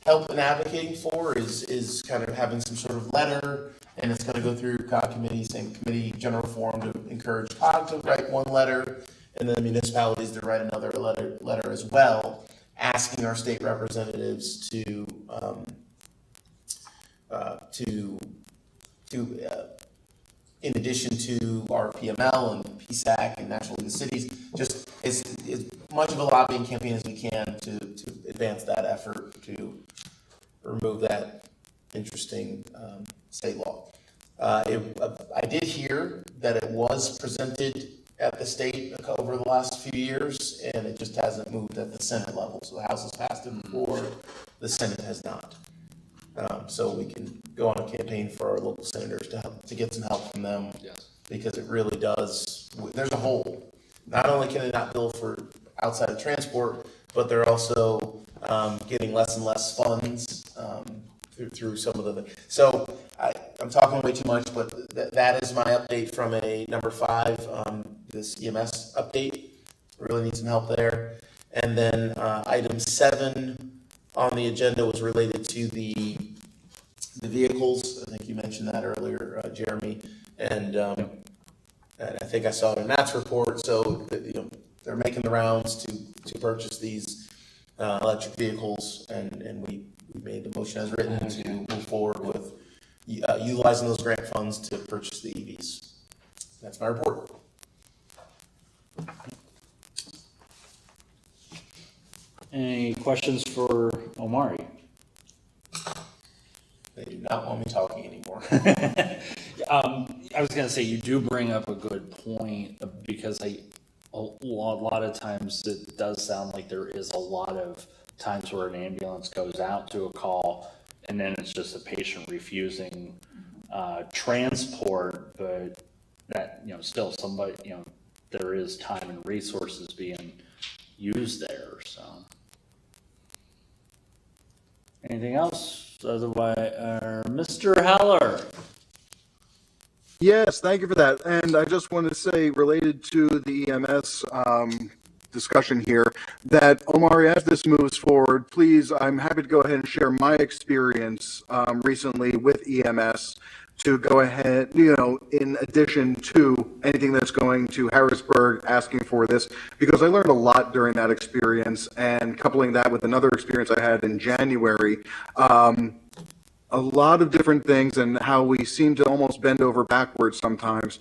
help in advocating for is kind of having some sort of letter, and it's going to go through COG committee, same committee, general forum to encourage COG to write one letter, and then municipalities to write another letter as well, asking our state representatives to in addition to RPML and PSAC and National League of Cities, just as much of a lobbying campaign as we can to advance that effort to remove that interesting state law. I did hear that it was presented at the state over the last few years, and it just hasn't moved at the Senate level. So the House has passed it before, the Senate has not. So we can go on a campaign for our local senators to get some help from them. Yes. Because it really does, there's a hole. Not only can it not bill for outside of transport, but they're also getting less and less funds through some of the, so I'm talking way too much, but that is my update from a number 5, this EMS update. Really need some help there. And then item 7 on the agenda was related to the vehicles. I think you mentioned that earlier, Jeremy, and I think I saw it in Matt's report. So they're making the rounds to purchase these electric vehicles, and we made the motion as written to move forward with utilizing those grant funds to purchase the EVs. That's my report. Any questions for Omari? They do not want me talking anymore. I was gonna say, you do bring up a good point, because a lot of times it does sound like there is a lot of times where an ambulance goes out to a call and then it's just a patient refusing transport, but that, still somebody, there is time and resources being used there, so. Anything else? Otherwise, Mr. Heller. Yes, thank you for that. And I just wanted to say, related to the EMS discussion here, that Omari, as this moves forward, please, I'm happy to go ahead and share my experience recently with EMS to go ahead, in addition to anything that's going to Harrisburg asking for this, because I learned a lot during that experience, and coupling that with another experience I had in January, a lot of different things, and how we seem to almost bend over backwards sometimes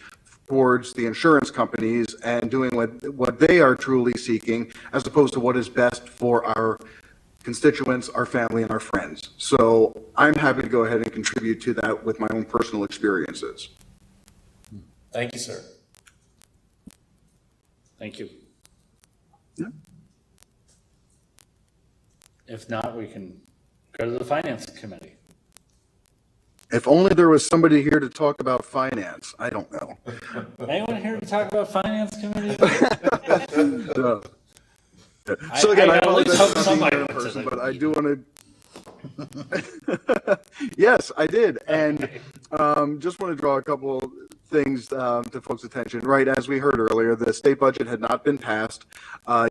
towards the insurance companies and doing what they are truly seeking, as opposed to what is best for our constituents, our family, and our friends. So I'm happy to go ahead and contribute to that with my own personal experiences. Thank you, sir. Thank you. Yeah. If not, we can go to the finance committee. If only there was somebody here to talk about finance. I don't know. Anyone here to talk about finance committee? So again, I at least apologize hope for not being somebody there in went to person, the but I do want to. Yes, I did, and just want to draw a couple things to folks' attention. Right, as we heard earlier, the state budget had not been passed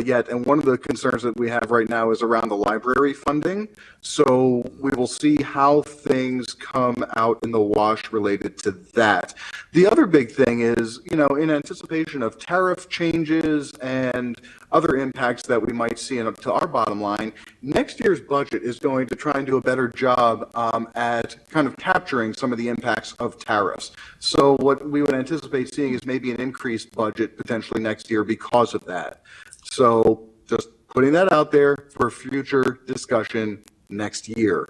yet, and one of the concerns that we have right now is around the library funding. So we will see how things come out in the wash related to that. The other big thing is, in anticipation of tariff changes and other impacts that we might see to our bottom line, next year's budget is going to try and do a better job at kind of capturing some of the impacts of tariffs. So what we would anticipate seeing is maybe an increased budget potentially next year because of that. So just putting that out there for future discussion next year.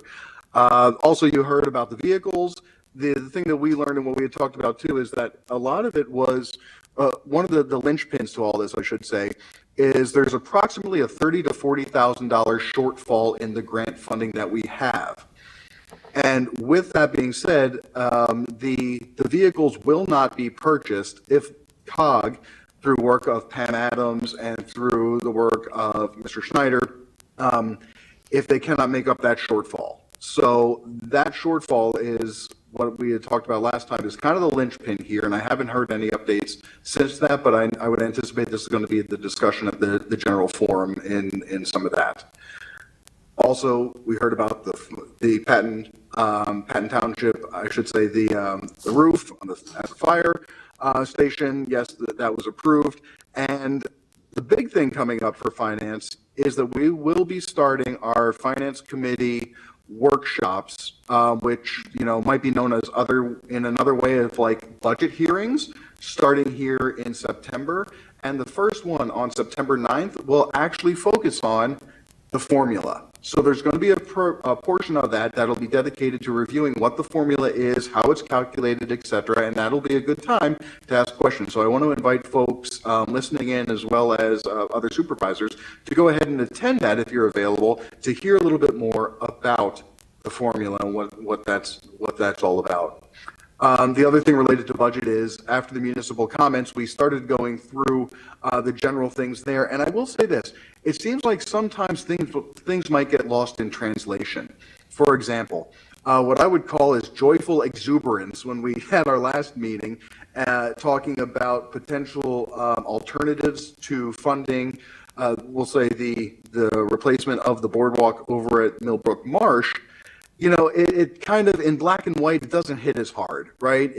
Also, you heard about the vehicles. The thing that we learned and what we had talked about too is that a lot of it was, one of the linchpins to all this, I should say, is there's approximately a $30,000 to $40,000 shortfall in the grant funding that we have. And with that being said, the vehicles will not be purchased if COG, through work of Pam Adams and through the work of Mr. Schneider, if they cannot make up that shortfall. So that shortfall is what we had talked about last time, is kind of the linchpin here, and I haven't heard any updates since that, but I would anticipate this is going to be the discussion at the general forum in some of that. Also, we heard about the Patton Township, I should say, the roof at the fire station. Yes, that was approved. And the big thing coming up for finance is that we will be starting our finance committee workshops, which, might be known as in another way of like budget hearings, starting here in September. And the first one on September 9th will actually focus on the formula. So there's going to be a portion of that that'll be dedicated to reviewing what the formula is, how it's calculated, et cetera, and that'll be a good time to ask questions. So I want to invite folks listening in, as well as other supervisors, to go ahead and attend that if you're available, to hear a little bit more about the formula and what that's all about. The other thing related to budget is, after the municipal comments, we started going through the general things there. And I will say this, it seems like sometimes things might get lost in translation. For example, what I would call is joyful exuberance when we had our last meeting, talking about potential alternatives to funding, we'll say the replacement of the boardwalk over at Millbrook Marsh. It kind of, in black and white, it doesn't hit as hard, right?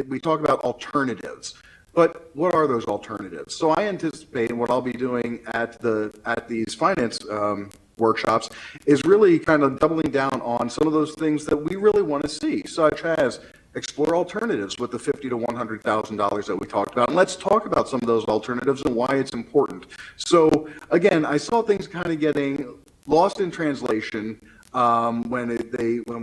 We talk about alternatives, but what are those alternatives? So I anticipate, and what I'll be doing at these finance workshops is really kind of doubling down on some of those things that we really want to see, such as explore alternatives with the $50,000 to $100,000 that we talked about. And let's talk about some of those alternatives and why it's important. So again, I saw things kind of getting lost in translation when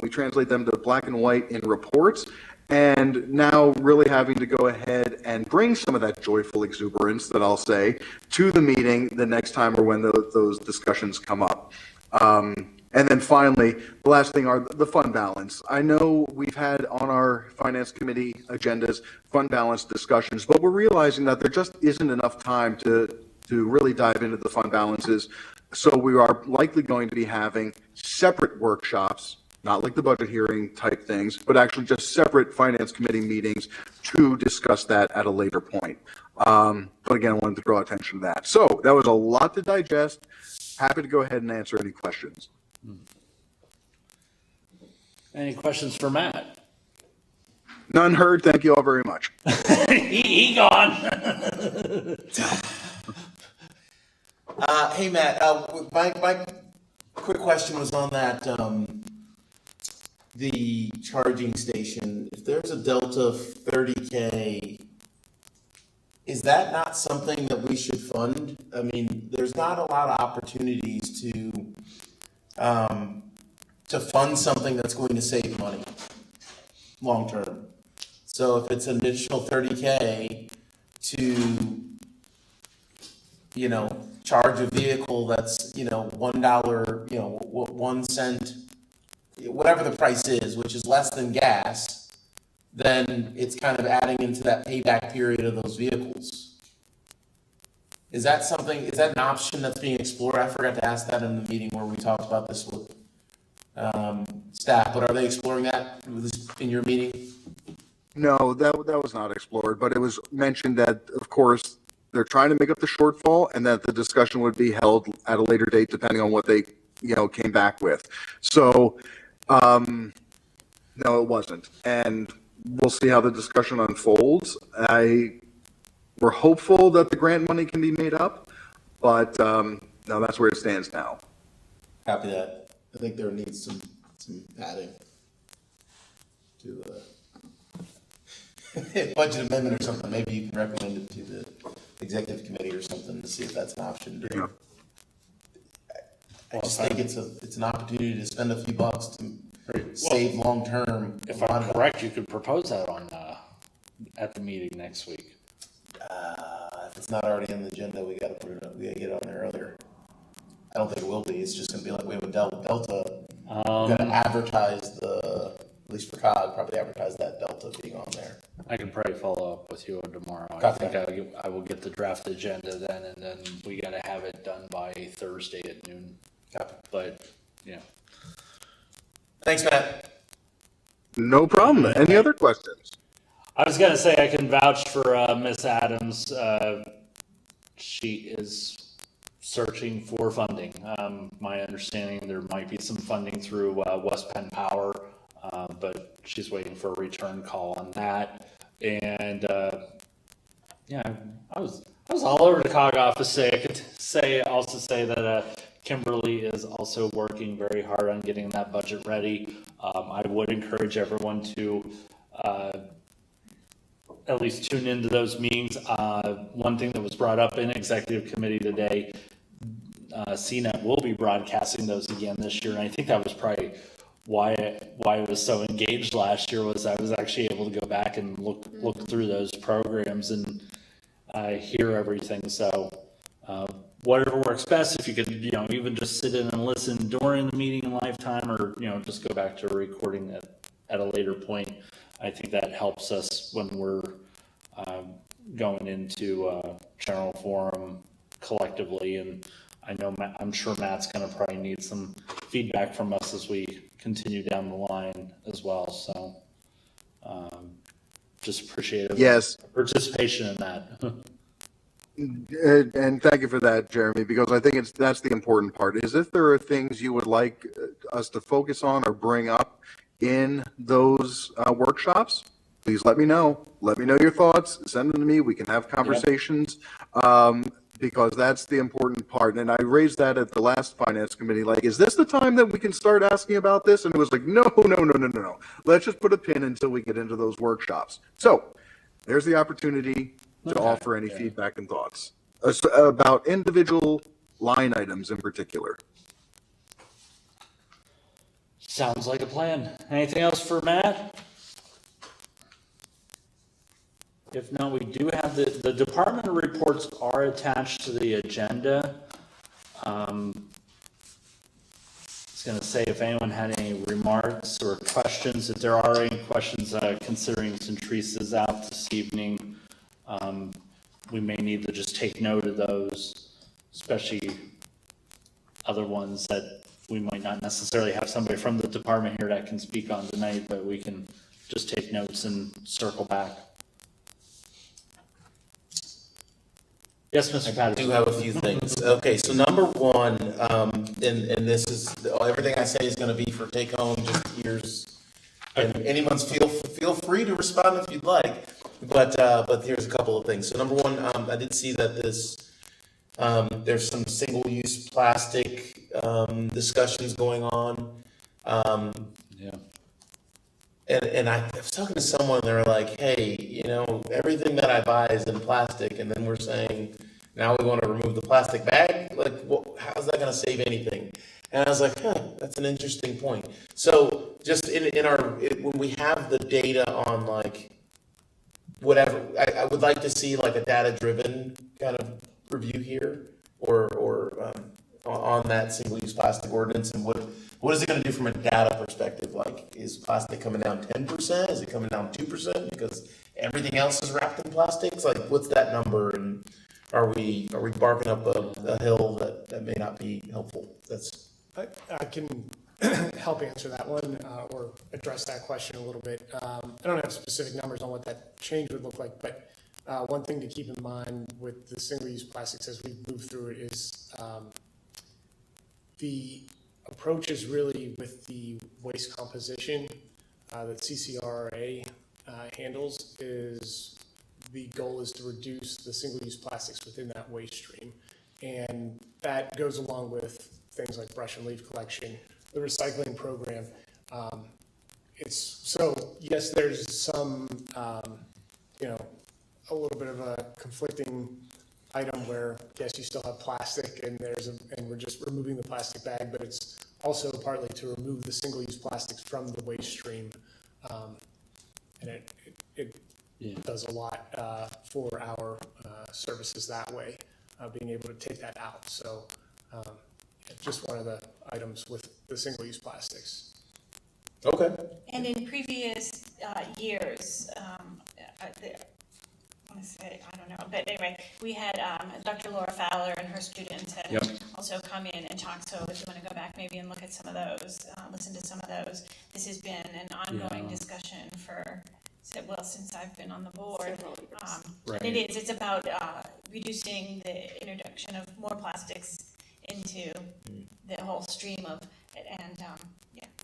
we translate them to black and white in reports, and now really having to go ahead and bring some of that joyful exuberance, that I'll say, to the meeting the next time or when those discussions come up. And then finally, the last thing are the fund balance. I know we've had on our finance committee agendas fund balance discussions, but we're realizing that there just isn't enough time to really dive into the fund balances. So we are likely going to be having separate workshops, not like the budget hearing type things, but actually just separate finance committee meetings to discuss that at a later point. But again, I wanted to draw attention to that. So that was a lot to digest. Happy to go ahead and answer any questions. Any questions for Matt? None heard. Thank you all very much. he gone. Hey, Matt, my quick question was on that, the charging station. If there's a delta of 30K, is that not something that we should fund? I mean, there's not a lot of opportunities to fund something that's going to save money long term. So if it's an additional 30K to, charge a vehicle that's, $1, 1 cent, whatever the price is, which is less than gas, then it's kind of adding into that payback period of those vehicles. Is that an option that's being explored? I forgot to ask that in the meeting where we talked about this with staff, but are they exploring that in your meeting? No, that was not explored, but it was mentioned that, of course, they're trying to make up the shortfall, and that the discussion would be held at a later date depending on what they, came back with. So, no, it wasn't. And we'll see how the discussion unfolds. We're hopeful that the grant money can be made up, but no, that's where it stands now. Copy that. I think there needs some adding to budget amendment or something. Maybe you can recommend it to the executive committee or something to see if that's an option. I just think it's an opportunity to spend a few bucks to Right. save long-term. If I'm correct, you could propose that on, at the meeting next week. If it's not already on the agenda, we gotta put it up, we gotta get it on there earlier. I don't think it will be, it's just gonna be like we have a Delta. We gotta advertise at least for COG, probably advertise that Delta being on there. I can probably follow up with you tomorrow. I Copy think I will get the draft agenda then, and then we gotta have it done by Thursday at noon. Copy. But, yeah. Thanks, Matt. No problem. Any other questions? I was gonna say I can vouch for Miss Adams. She is searching for funding. My understanding there might be some funding through West Penn Power, but she's waiting for a return call on that. And yeah, I was all over the COG office. I could also say that Kimberly is also working very hard on getting that budget ready. I would encourage everyone to at least tune into those meetings. One thing that was brought up in executive committee today, CNET will be broadcasting those again this year, and I think that was probably why I was so engaged last year, was I was actually able to go back and look through those programs and hear everything. So whatever works best, if you could, even just sit in and listen during the meeting in live time, or, just go back to a recording at a later point. I think that helps us when we're going into general forum collectively. And I'm sure Matt's going to probably need some feedback from us as we continue down the line as well. So just appreciate participation in that. And thank you for that, Jeremy, because I think that's the important part, is if there are things you would like us to focus on or bring up in those workshops, please let me know. Let me know your thoughts, send them to me, we can have conversations, because that's the important part. And I raised that at the last finance committee, like, is this the time that we can start asking about this? And it was like, no. Let's just put a pin until we get into those workshops. So there's the opportunity to offer any feedback and thoughts about individual line items in particular. Sounds like a plan. Anything else for Matt? If not, we do have the department reports are attached to the agenda. I was going to say, if anyone had any remarks or questions, if there are any questions considering Centrisa's out this evening, we may need to just take note of those, especially other ones that we might not necessarily have somebody from the department here that can speak on tonight, but we can just take notes and circle back. Yes, Mr. Patterson. I do have a few things. Okay, so number one, and this is, everything I say is gonna be for take home, just ears. And anyone's feel free to respond if you'd like, but here's a couple of things. So number one, I did see that there's some single-use plastic, discussions going on. Yeah. And I was talking to someone, they were like, hey, everything that I buy is in plastic, and then we're saying, now we want to remove the plastic bag? Like, how's that going to save anything? And I was like, that's an interesting point. So just when we have the data on like, whatever, I would like to see like a data-driven kind of review here, or on that single-use plastic ordinance, and what is it going to do from a data perspective? Like, is plastic coming down 10%? Is it coming down 2%? Because everything else is wrapped in plastics. Like, what's that number? And are we barking up a hill that may not be helpful? I can help answer that one, or address that question a little bit. I don't have specific numbers on what that change would look like, but one thing to keep in mind with the single-use plastics as we move through it is the approach is really with the waste composition that CCRA handles. Is the goal is to reduce the single-use plastics within that waste stream, and that goes along with things like brush and leaf collection, the recycling program. Yes, there's some a little bit of a conflicting item where, yes, you still have plastic and and we're just removing the plastic bag, but it's also partly to remove the single-use plastics from the waste stream. And it does a lot for our services that way, being able to take that out. So just one of the items with the single-use plastics. Okay. And in previous years, I don't know, but anyway, we had Dr. Laura Fowler and her students had also come in and talked. So if you want to go back maybe and look at some of those, listen to some of those, this has been an ongoing discussion for, well, since I've been on the board. Right. And it's about reducing the introduction of more plastics into the whole stream of it. And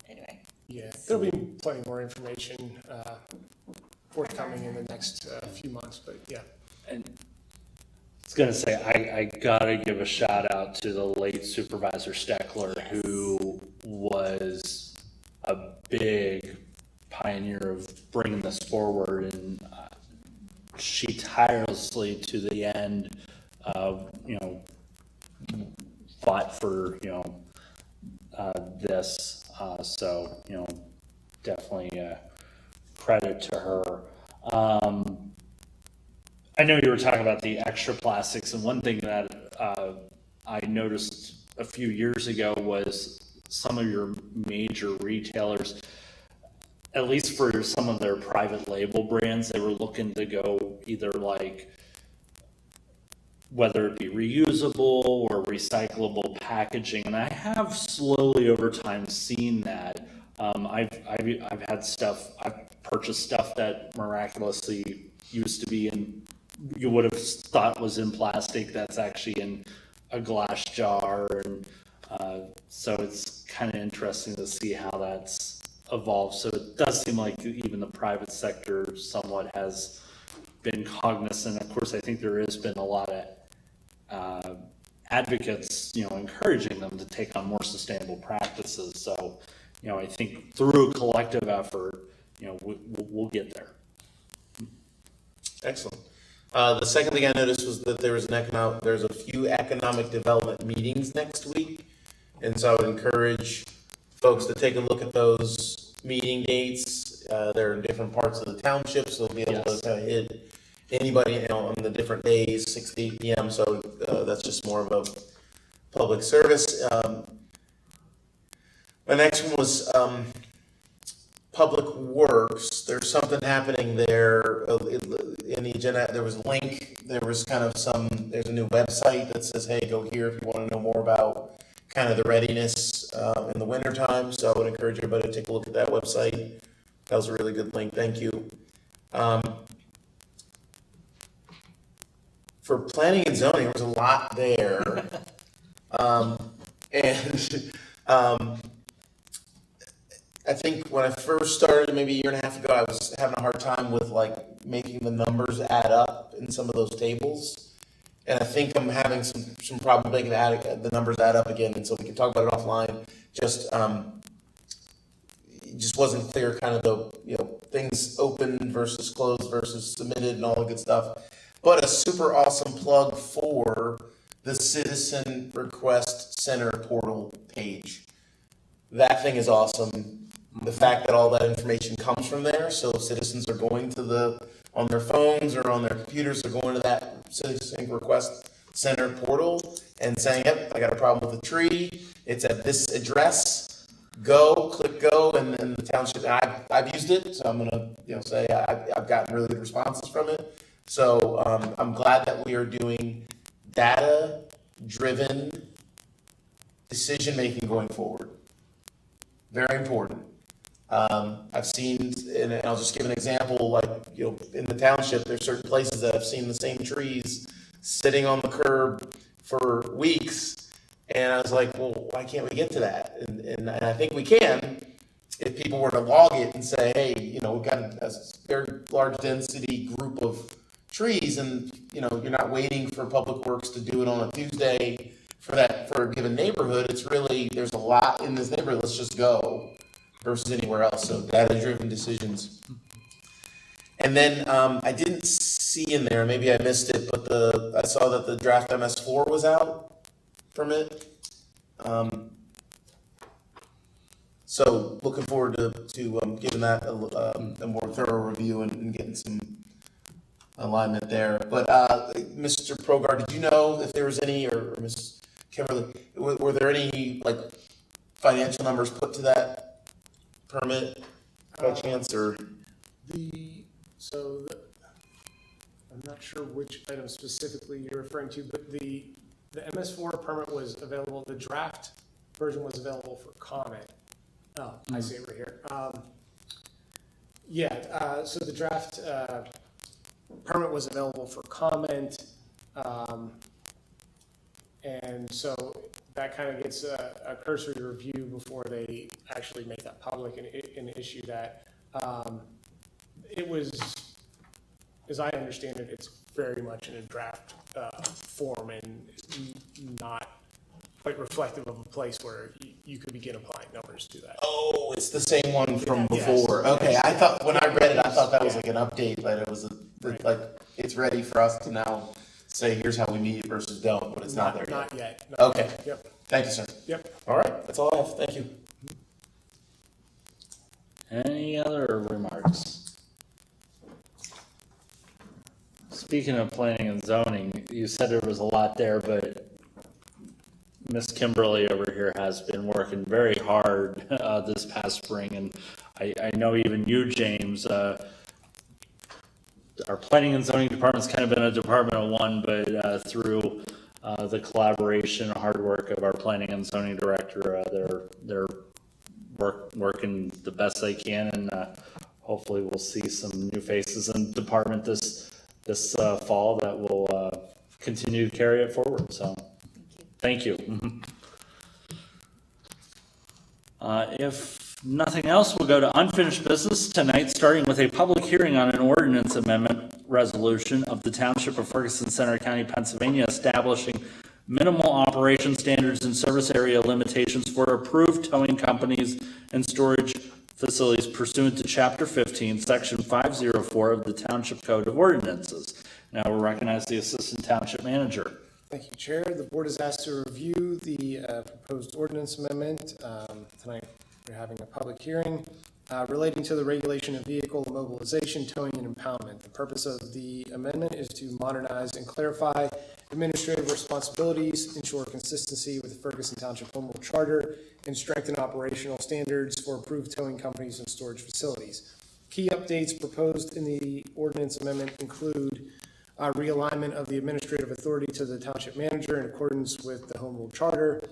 anyway. Yeah, there'll be plenty more information forthcoming in the next few months, but yeah. And I was gonna say, I gotta give a shout out to the late Supervisor Steckler, who was a big pioneer of bringing this forward, and she tirelessly to the end, fought for, this, so, definitely, credit to her. I know you were talking about the extra plastics, and one thing that I noticed a few years ago was some of your major retailers, at least for some of their private label brands, they were looking to go either like, whether it be reusable or recyclable packaging, and I have slowly over time seen that. I've had stuff, I've purchased stuff that miraculously used to be in, you would have thought was in plastic, that's actually in a glass jar, and so it's kind of interesting to see how that's evolved. So it does seem like even the private sector somewhat has been cognizant. Of course, I think there has been a lot of advocates, encouraging them to take on more sustainable practices. So, I think through a collective effort, we'll get there. Excellent. The second thing I noticed was that there's a few economic development meetings next week. And so I would encourage folks to take a look at those meeting dates. They're in different parts of the township, so they'll be able to kind of hit anybody, on the different days, 6 to 8 p.m. So that's just more of a public service. My next one was Public Works. There's something happening there in the agenda. There was a link. There was there's a new website that says, hey, go here if you want to know more about kind of the readiness in the wintertime. So I would encourage everybody to take a look at that website. That was a really good link. Thank you. For planning and zoning, there was a lot there. I think when I first started, maybe a year and a half ago, I was having a hard time with making the numbers add up in some of those tables. And I think I'm having some problem making the numbers add up again. And so we can talk about it offline. It just wasn't clear kind of the, things open versus closed versus submitted and all the good stuff. But a super awesome plug for the Citizen Request Center portal page. That thing is awesome. The fact that all that information comes from there, so citizens are going on their phones or on their computers, they're going to that Citizen Request Center portal and saying, yep, I got a problem with the tree. It's at this address. Click go, and then the township, I've used it, so I'm gonna say I've gotten really good responses from it. So I'm glad that we are doing data-driven decision-making going forward. Very important. I've seen, and I'll just give an example, in the township, there's certain places that I've seen the same trees sitting on the curb for weeks, and I was like, well, why can't we get to that? And I think we can, if people were to log it and say, hey, we've got a very large density group of trees, and, you're not waiting for Public Works to do it on a Tuesday for a given neighborhood. It's really, there's a lot in this neighborhood, let's just go, versus anywhere else. So data-driven decisions. And then I didn't see see in there, maybe I missed it, but I saw that the draft MS4 was out permit. So looking forward to giving that a more thorough review and getting some alignment there. But Mr. Progar, did you know if there was any, or Ms. Kimberly, were there any like financial numbers put to that permit by chance, or? I'm not sure which item specifically you're referring to, but the MS4 permit was available, the draft version was available for comment. Oh, I see it right here. So the draft permit was available for comment, and so that kind of gets a cursory review before they actually make that public and issue that. It was, as I understand it, it's very much in a draft form and not quite reflective of a place where you could begin applying numbers to that. Oh, it's the same one from Yes. before. Okay, Yes. I thought when I read it, I thought that was like an update, that it was like it's ready for us to now say here's how we meet it versus don't, but it's not there yet. Not yet. Not Okay. yet. Yep. Thank you, sir. Yep. All right, that's all I have. Thank you. Any other remarks? Speaking of planning and zoning, you said there was a lot there, but Miss Kimberly over here has been working very hard this past spring, and I know even you, James, our planning and zoning department's kind of been a department of one, but through the collaboration and hard work of our planning and zoning director, they're working the best they can, and hopefully we'll see some new faces in the department this fall that will continue to carry it forward. So, thank you. If nothing else, we'll go to unfinished business tonight, starting with a public hearing on an ordinance amendment resolution of the Township of Ferguson, Center County, Pennsylvania, establishing minimal operation standards and service area limitations for approved towing companies and storage facilities pursuant to Chapter 15, Section 504 of the Township Code of Ordinances. Now we'll recognize the Assistant Township Manager. Thank you, Chair. The board is asked to review the proposed ordinance amendment. Tonight, we're having a public hearing relating to the regulation of vehicle immobilization, towing, and impoundment. The purpose of the amendment is to modernize and clarify administrative responsibilities, ensure consistency with the Ferguson Township Home Rule Charter, and strengthen operational standards for approved towing companies and storage facilities. Key updates proposed in the ordinance amendment include realignment of the administrative authority to the township manager in accordance with the Home Rule Charter,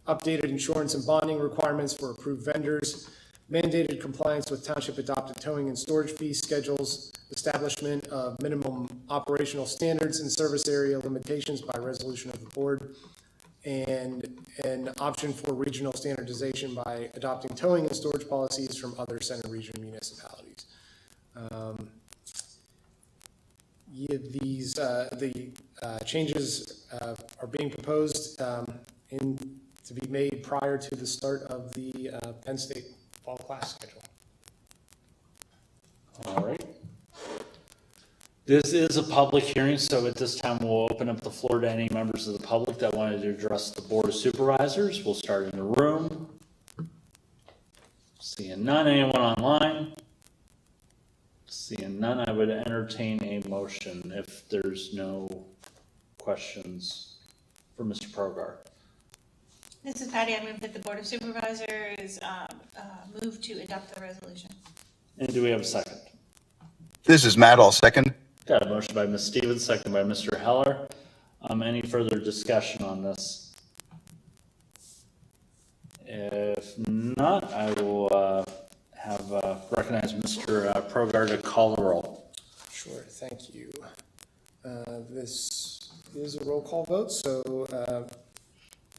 updated insurance and bonding requirements for approved vendors, mandated compliance with township adopted towing and storage fee schedules, establishment of minimum operational standards and service area limitations by resolution of the board, and an option for regional standardization by adopting towing and storage policies from other center region municipalities. The changes are being proposed to be made prior to the start of the Penn State fall class schedule. All right. This is a public hearing, so at this time we'll open up the floor to any members of the public that wanted to address the Board of Supervisors. We'll start in the room. Seeing none. Anyone online? Seeing none, I would entertain a motion if there's no questions for Mr. Progar. This is Patty. I move that the Board of Supervisors move to adopt the resolution. And do we have a second? This is Matt, I'll second. Got a motion by Ms. Stevens, second by Mr. Heller. Any further discussion on this? If not, I will recognize Mr. Progar to call the roll. Sure, thank you. This is a roll call vote, so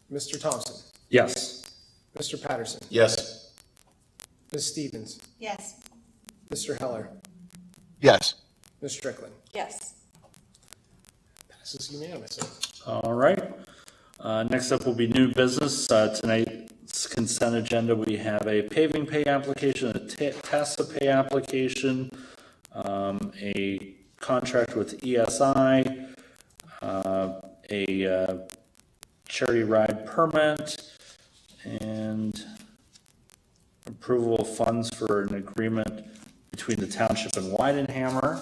Mr. Thompson, Yes. Mr. Patterson, Yes. Ms. Stevens, Yes. Mr. Heller, Yes. Ms. Strickland. Yes. Passes unanimously. All right. Next up will be new business. Tonight's consent agenda, we have a paving pay application, a TASA pay application, a contract with ESI, a charity ride permit, and approval of funds for an agreement between the township and Weidenhammer.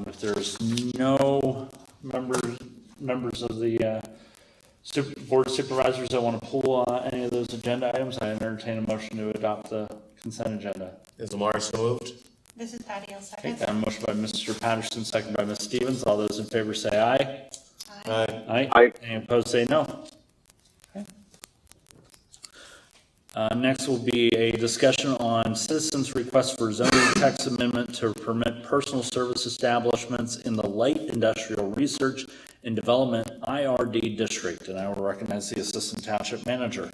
If there's no members of the board of supervisors that want to pull any of those agenda items, I entertain a motion to adopt the consent agenda. Is Omari so moved? This is Patty, I'll Okay, second. got a motion by Mr. Patterson, second by Ms. Stevens. All those in favor say aye. Aye. Aye. Any opposed, say no. Okay. Next will be a discussion on citizens' request for zoning text amendment to permit personal service establishments in the light industrial research and development IRD district. And I will recognize the Assistant Township Manager.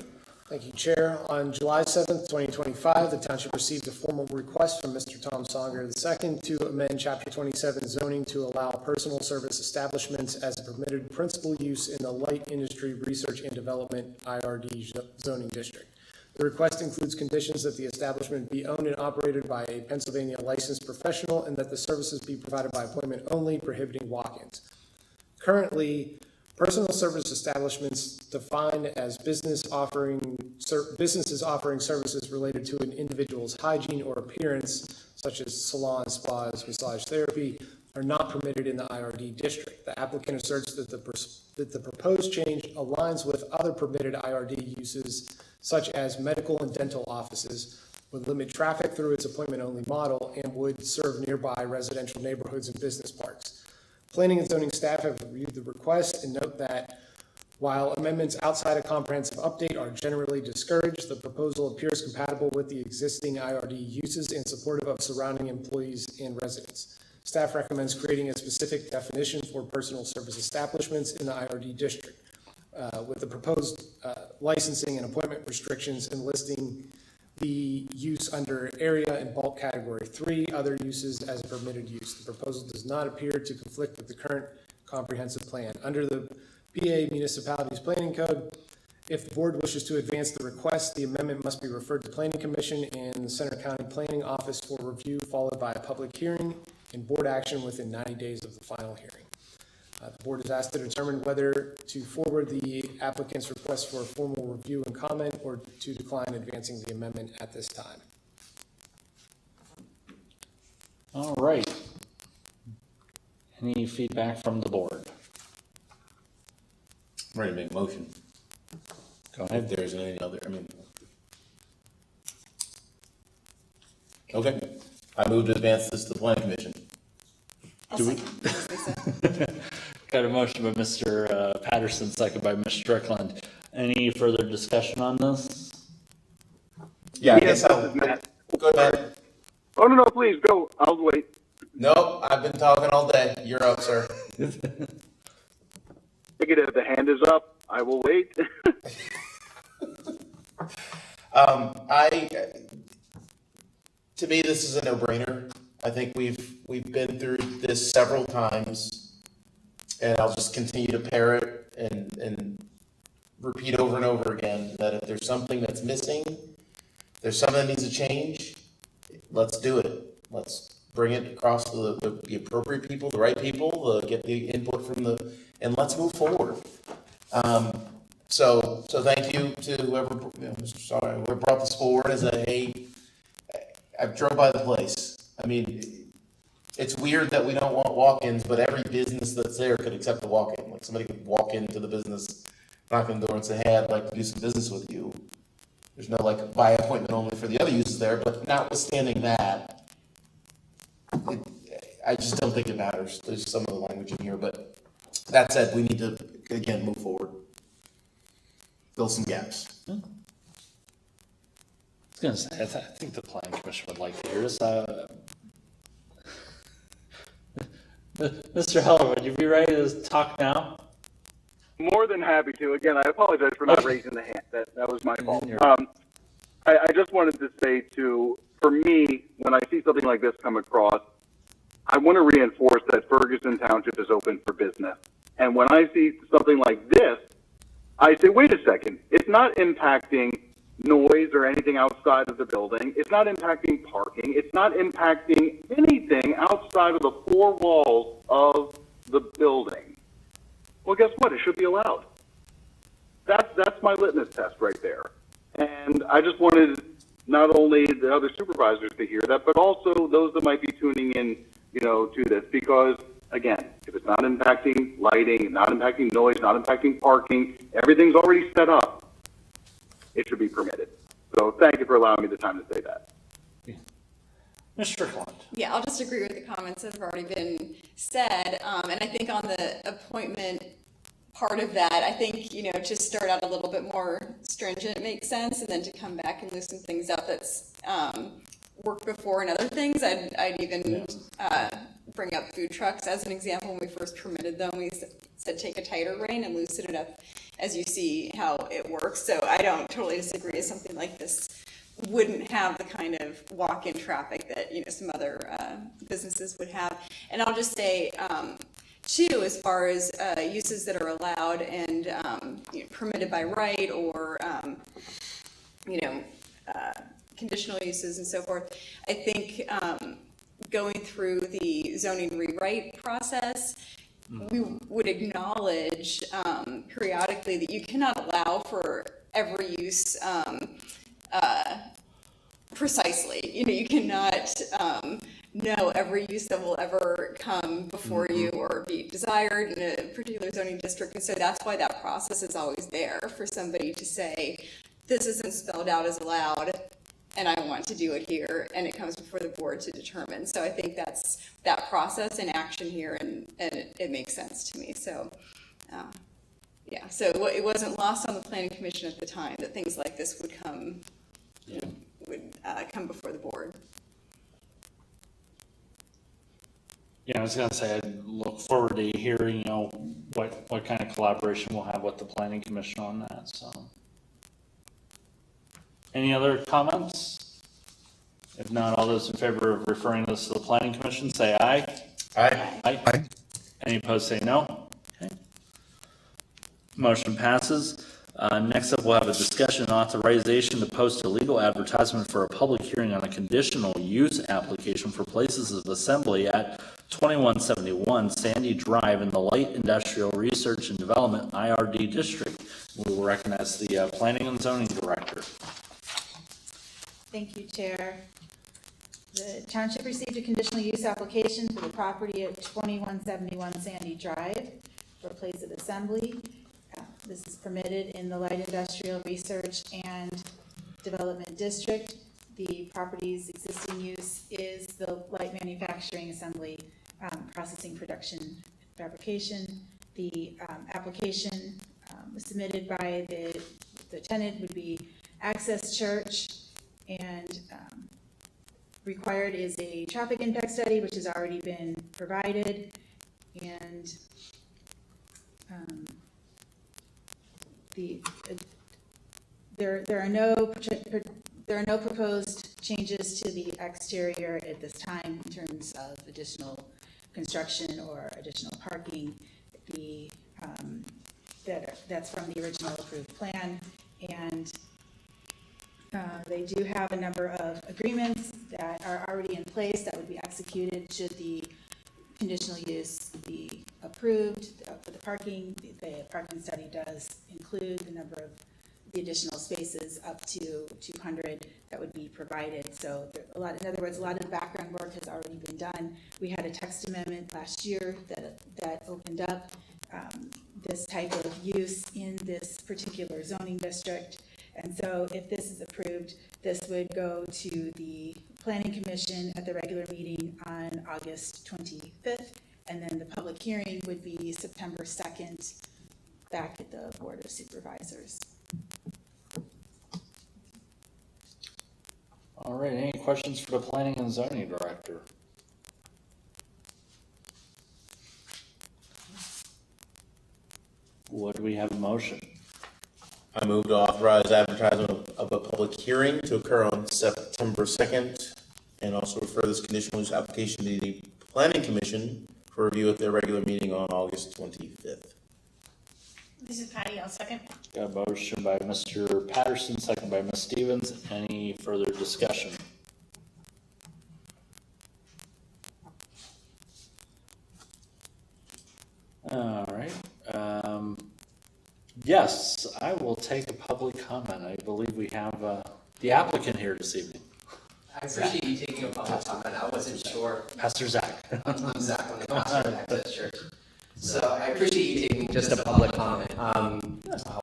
Thank you, Chair. On July 7th, 2025, the township received a formal request from Mr. Tom Songer II to amend Chapter 27 zoning to allow personal service establishments as a permitted principal use in the light industry research and development IRD zoning district. The request includes conditions that the establishment be owned and operated by a Pennsylvania licensed professional and that the services be provided by appointment only, prohibiting walk-ins. Currently, personal service establishments defined as businesses offering services related to an individual's hygiene or appearance, such as salons, spas, massage therapy, are not permitted in the IRD district. The applicant asserts that the proposed change aligns with other permitted IRD uses, such as medical and dental offices, would limit traffic through its appointment-only model, and would serve nearby residential neighborhoods and business parks. Planning and zoning staff have reviewed the request and note that while amendments outside a comprehensive update are generally discouraged, the proposal appears compatible with the existing IRD uses and supportive of surrounding employees and residents. Staff recommends creating a specific definition for personal service establishments in the IRD district, with the proposed licensing and appointment restrictions and listing the use under area and bulk category 3, other uses as a permitted use. The proposal does not appear to conflict with the current comprehensive plan. Under the PA Municipalities Planning Code, if the board wishes to advance the request, the amendment must be referred to Planning Commission and the Center County Planning Office for review, followed by a public hearing and board action within 90 days of the final hearing. The board is asked to determine whether to forward the applicant's request for a formal review and comment or to decline advancing the amendment at this time. All right. Any feedback from the board? I'm ready to make a motion. Go If ahead. there isn't any other, okay. I move to advance this to the planning commission. Do we? Got a motion by Mr. Patterson, second by Ms. Strickland. Any further discussion on this? Yeah, I Yes, guess this I'll, is Matt. go ahead. Oh, no, please, go. I'll wait. Nope, I've been talking all day. You're up, sir. Negative, the hand is up. I will wait. To me, this is a no-brainer. I think we've been through this several times, and I'll just continue to parrot and repeat over and over again that if there's something that's missing, there's something that needs to change, let's do it. Let's bring it across to the appropriate people, the right people, get the input from and let's move forward. So thank you to whoever, whoever brought this forward as I've drove by the place. I mean, it's weird that we don't want walk-ins, but every business that's there could accept a walk-in. Like somebody could walk into the business, knock on the door and say, hey, I'd like to do some business with you. There's no like by appointment only for the other uses there, but notwithstanding that, I just don't think it matters. There's some of the language in here, but that said, we need to, again, move forward. Fill some gaps. I was going to say, I think the planning commission would like to hear this. Mr. Heller, would you be ready to talk now? More than happy to. Again, I apologize for not raising the hand. That was my fault. I just wanted to say for me, when I see something like this come across, I want to reinforce that Ferguson Township is open for business. And when I see something like this, I say, wait a second, it's not impacting noise or anything outside of the building. It's not impacting parking. It's not impacting anything outside outside of the four walls of the building, well, guess what? It should be allowed. That's my litmus test right there. And I just wanted not only the other supervisors to hear that, but also those that might be tuning in, to this, because again, if it's not impacting lighting, not impacting noise, not impacting parking, everything's already set up, it should be permitted. So thank you for allowing me the time to say that. Ms. Strickland. Yeah, I'll just agree with the comments that have already been said. And I think on the appointment part of that, I think, to start out a little bit more stringent makes sense, and then to come back and loosen things up that's worked before and other things. I'd even bring up food trucks as an example. When we first permitted them, we said take a tighter rein and loosen it up as you see how it works. So I don't totally disagree. Something like this wouldn't have the kind of walk-in traffic that some other businesses would have. And I'll just say, too, as far as uses that are allowed and permitted by right or conditional uses and so forth, I think going through the zoning rewrite process, we would acknowledge periodically that you cannot allow for every use precisely. You cannot know every use that will ever come before you or be desired in a particular zoning district. And so that's why that process is always there for somebody to say, this isn't spelled out as allowed, and I want to do it here, and it comes before the board to determine. So I think that's that process in action here, and it makes sense to me. So, so it wasn't lost on the Planning Commission at the time that things like this would come before the board. Yeah, I was gonna say, I look forward to hearing, what kind of collaboration we'll have with the Planning Commission on that, so. Any other comments? If not, all those in favor of referring this to the Planning Commission, say aye. Aye. Aye. Any opposed, say no. Okay. Motion passes. Next up, we'll have a discussion and authorization to post a legal advertisement for a public hearing on a conditional use application for places of assembly at 2171 Sandy Drive in the Light Industrial Research and Development IRD District. We will recognize the Planning and Zoning Director. Thank you, Chair. The township received a conditional use application for the property at 2171 Sandy Drive for a place of assembly. This is permitted in the Light Industrial Research and Development District. The property's existing use is the light manufacturing, assembly, processing, production, fabrication. The application was submitted by the tenant would be Access Church, and required is a traffic impact study, which has already been provided, and there are no proposed changes to the exterior at this time in terms of additional construction or additional parking. That's from the original approved plan, and they do have a number of agreements that are already in place that would be executed should the conditional use be approved for the parking. The parking study does include the number of the additional spaces up to 200 that would be provided. So in other words, a lot of the background work has already been done. We had a text amendment last year that opened up this type of use in this particular zoning district. And so if this is approved, this would go to the Planning Commission at the regular meeting on August 25th, and then the public hearing would be September 2nd back at the Board of Supervisors. All right, any questions for the Planning and Zoning Director? Would we have a motion? I move to authorize advertisement of a public hearing to occur on September 2nd, and also refer this conditional use application to the Planning Commission for review at their regular meeting on August 25th. This is Patty, I'll second. Got a motion by Mr. Patterson, second by Ms. Stevens. Any further discussion? All right. Yes, I will take a public comment. I believe we have the applicant here this evening. I appreciate you taking a public comment. I wasn't sure. Pastor Zach. I'm Zach, I'm the pastor at the church. So I appreciate you taking just a public comment.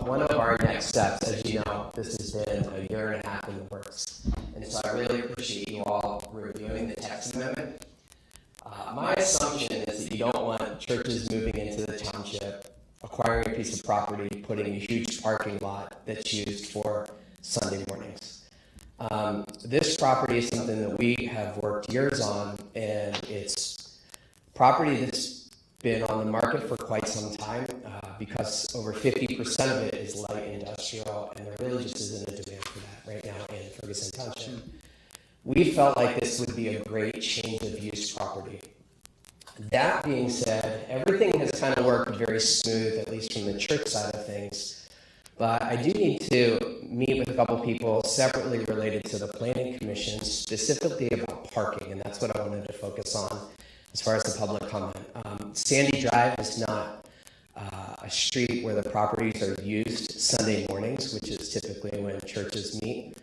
One of our next steps, as you know, this has been a year and a half in the works. And so I really appreciate you all reviewing the text amendment. My assumption is that you don't want churches moving into the township, acquiring a piece of property, putting a huge parking lot that's used for Sunday mornings. This property is something that we have worked years on, and it's property that's been on the market for quite some time because over 50% of it is light industrial, and there really just isn't a demand for that right now in Ferguson Township. We felt like this would be a great change of use property. That being said, everything has kind of worked very smooth, at least from the church side of things. But I do need to meet with a couple people separately related to the Planning Commission, specifically about parking, and that's what I wanted to focus on as far as the public comment. Sandy Drive is not a street where the properties are used Sunday mornings, which is typically when churches meet.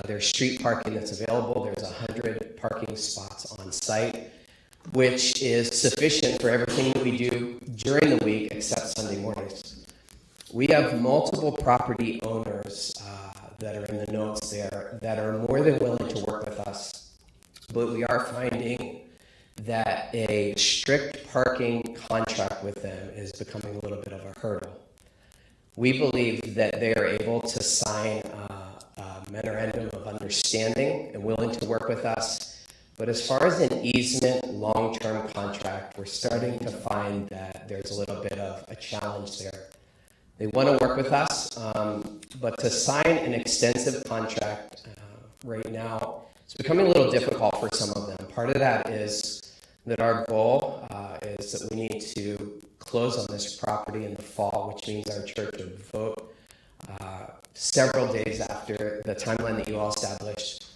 There's street parking that's available. There's 100 parking spots on site, which is sufficient for everything that we do during the week except Sunday mornings. We have multiple property owners that are in the notes there that are more than willing to work with us, but we are finding that a strict parking contract with them is becoming a little bit of a hurdle. We believe that they are able to sign a memorandum of understanding and willing to work with us. But as far as an easement long-term contract, we're starting to find that there's a little bit of a challenge there. They want to work with us, but to sign an extensive contract right now, it's becoming a little difficult for some of them. Part of that is that our goal is that we need to close on this property in the fall, which means our church would vote several days after the timeline that you all established.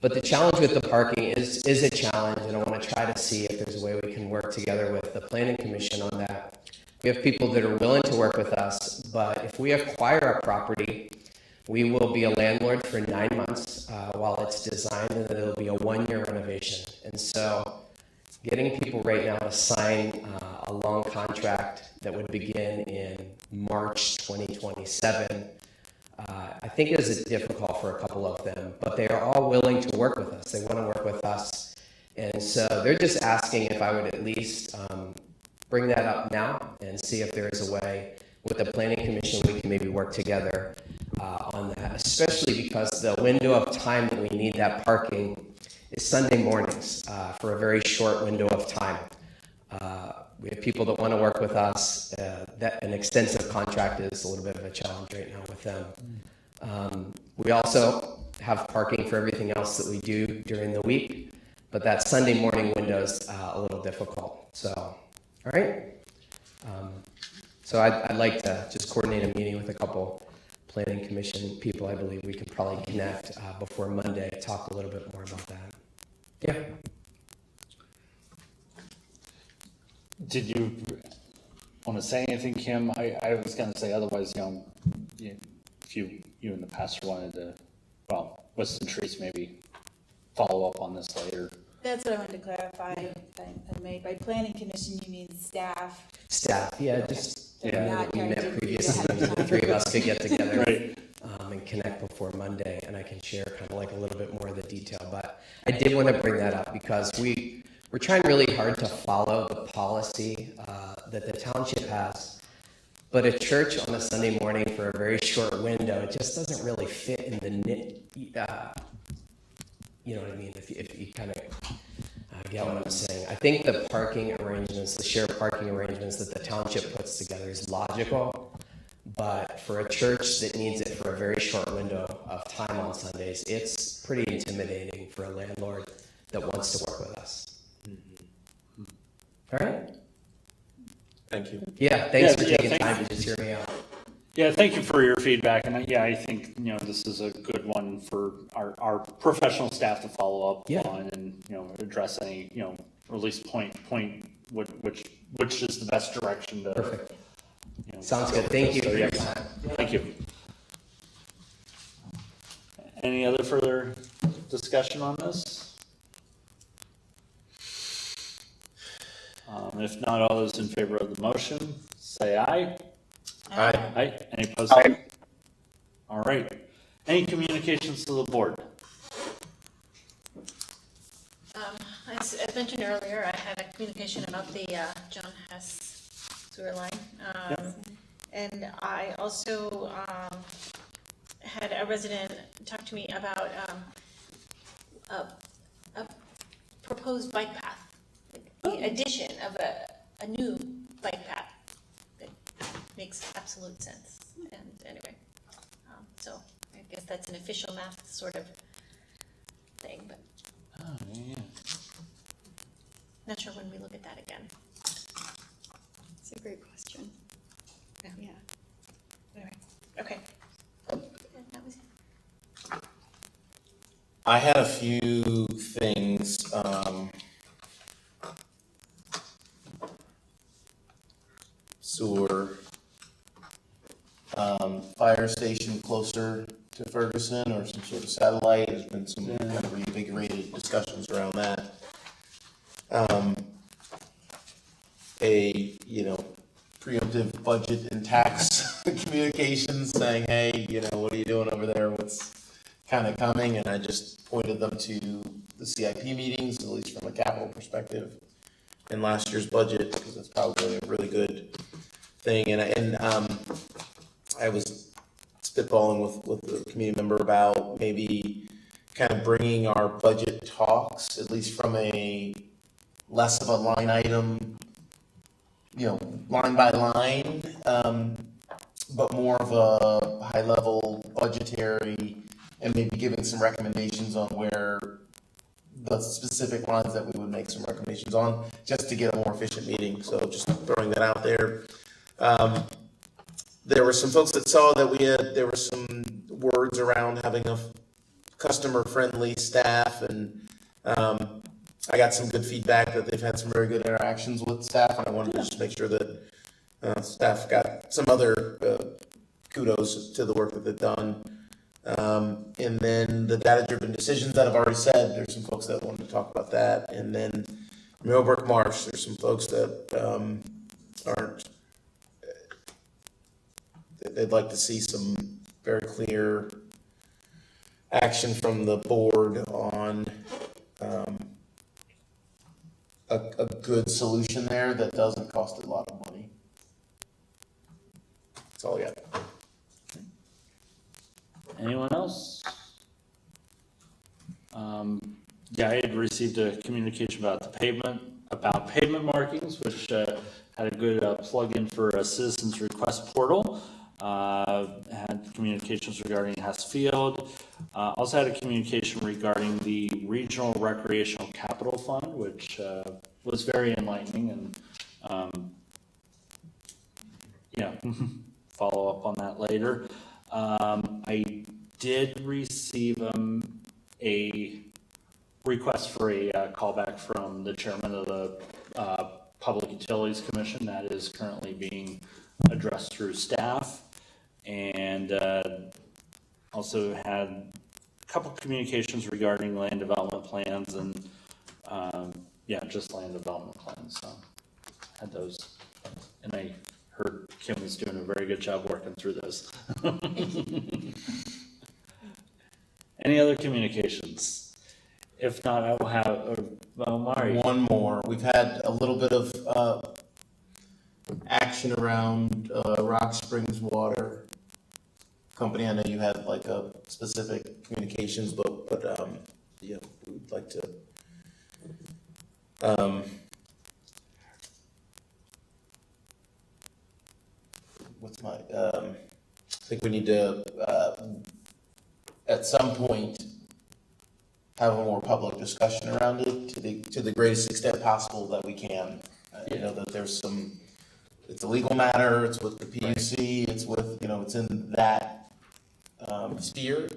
But the challenge with the parking is a challenge, and I want to try to see if there's a way we can work together with the Planning Commission on that. We have people that are willing to work with us, but if we acquire a property, we will be a landlord for 9 months while it's designed, and then it'll be a 1-year renovation. And so getting people right now to sign a long contract that would begin in March 2027, I think is difficult for a couple of them, but they are all willing to work with us. They want to work with us. And so they're just asking if I would at least bring that up now and see if there is a way with the Planning Commission we can maybe work together on that, especially because the window of time that we need that parking is Sunday mornings for a very short window of time. We have people that want to work with us. That an extensive contract is a little bit of a challenge right now with them. We also have parking for everything else that we do during the week, but that Sunday morning window is a little difficult. So, all right. So I'd like to just coordinate a meeting with a couple Planning Commission people. I believe we could probably connect before Monday, talk a little bit more about that. Yeah. Did you want to say anything, Kim? I was going to say otherwise, if you and the pastor wanted to, well, Weston Trees maybe follow up on this later. That's what I wanted to clarify. By Planning Commission, you mean staff? Staff, yeah, just we met previously. The three of us could get together and connect before Monday, and I can share kind of like a little bit more of the detail. But I did want to bring that up because we're trying really hard to follow the policy that the township has. But a church on a Sunday morning for a very short window, it just doesn't really fit in the you know what I mean? If you kind of get what I'm saying. I think the parking arrangements, the shared parking arrangements that the township puts together is logical. But for a church that needs it for a very short window of time on Sundays, it's pretty intimidating for a landlord that wants to work with us. Mm-hmm. All right? Thank you. Yeah, thanks for taking time to just hear me out. Yeah, thank you for your feedback, and I think this is a good one for our professional staff to follow up on, and address any or at least point which is the best direction to. Perfect. You know, Sounds good. Thank you so, for your yes. time. Thank you. Any other further discussion on this? If not, all those in favor of the motion, say aye. Aye. Aye. Any opposed? Aye. All right. Any communications to the board? As mentioned earlier, I had a communication about the John Hess sewer line. And I also had a resident talk to me about a proposed bike path, the addition of a new bike path that makes absolute sense. And anyway, so I guess that's an official math sort of thing, but Oh, yeah. not sure when we look at that again. It's a great question. Yeah. Anyway, okay. That was it. I had a few things, sewer, fire station closer to Ferguson or some sort of satellite. There's been some kind of reinvigorated discussions around that. Preemptive budget and tax communications saying, hey, what are you doing over there? What's kind of coming? And I just pointed them to the CIP meetings, at least from a capital perspective, in last year's budget, because that's probably a really good thing. And I was spitballing with the community member about maybe kind of bringing our budget talks, at least from a less of a line item, line by line, but more of a high level budgetary, and maybe giving some recommendations on where the specific lines that we would make some recommendations on, just to get a more efficient meeting. So just throwing that out there. There were some folks that saw that there were some words around having a customer-friendly staff, and I got some good feedback that they've had some very good interactions with staff, and I wanted to just make sure that staff got some other kudos to the work that they've done. And then the data-driven decisions that I've already said, there's some folks that wanted to talk about that. And then Millbrook Marsh, there's some folks that they'd like to see some very clear action from the board on a good solution there that doesn't cost a lot of money. That's all I got. Anyone else? Yeah, I had received a communication about pavement markings, which had a good plug-in for a citizens request portal. Had communications regarding Hess Field. Also had a communication regarding the Regional Recreational Capital Fund, which was very enlightening, and follow up on that later. I did receive a request for a callback from the chairman of the Public Utilities Commission. That is currently being addressed through staff, and also had a couple communications regarding land development plans and just land development plans. So had those, and I heard Kim was doing a very good job working through those. Any other communications? If not, I will have Mari. One more. We've had a little bit of action around Rock Springs Water Company. I know you had like a specific communications, but we'd like to I think we need to at some point have a more public discussion around it to the greatest extent possible that we can. That there's it's a legal matter, it's with the PUC, it's with, it's in that sphere.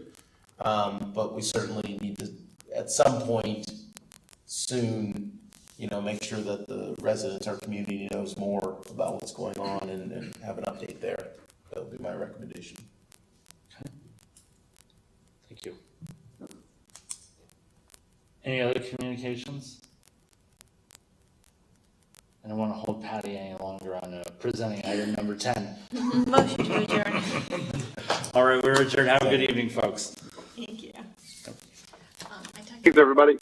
But we certainly need to, at some point soon, make sure that the residents, our community knows more about what's going on and have an update there. That would be my recommendation. Thank you. Any other communications? I don't want to hold Patty any longer on presenting item number 10. Motion to adjourn. All right, we're adjourned. Have a good evening, folks. Thank you. Thanks, everybody.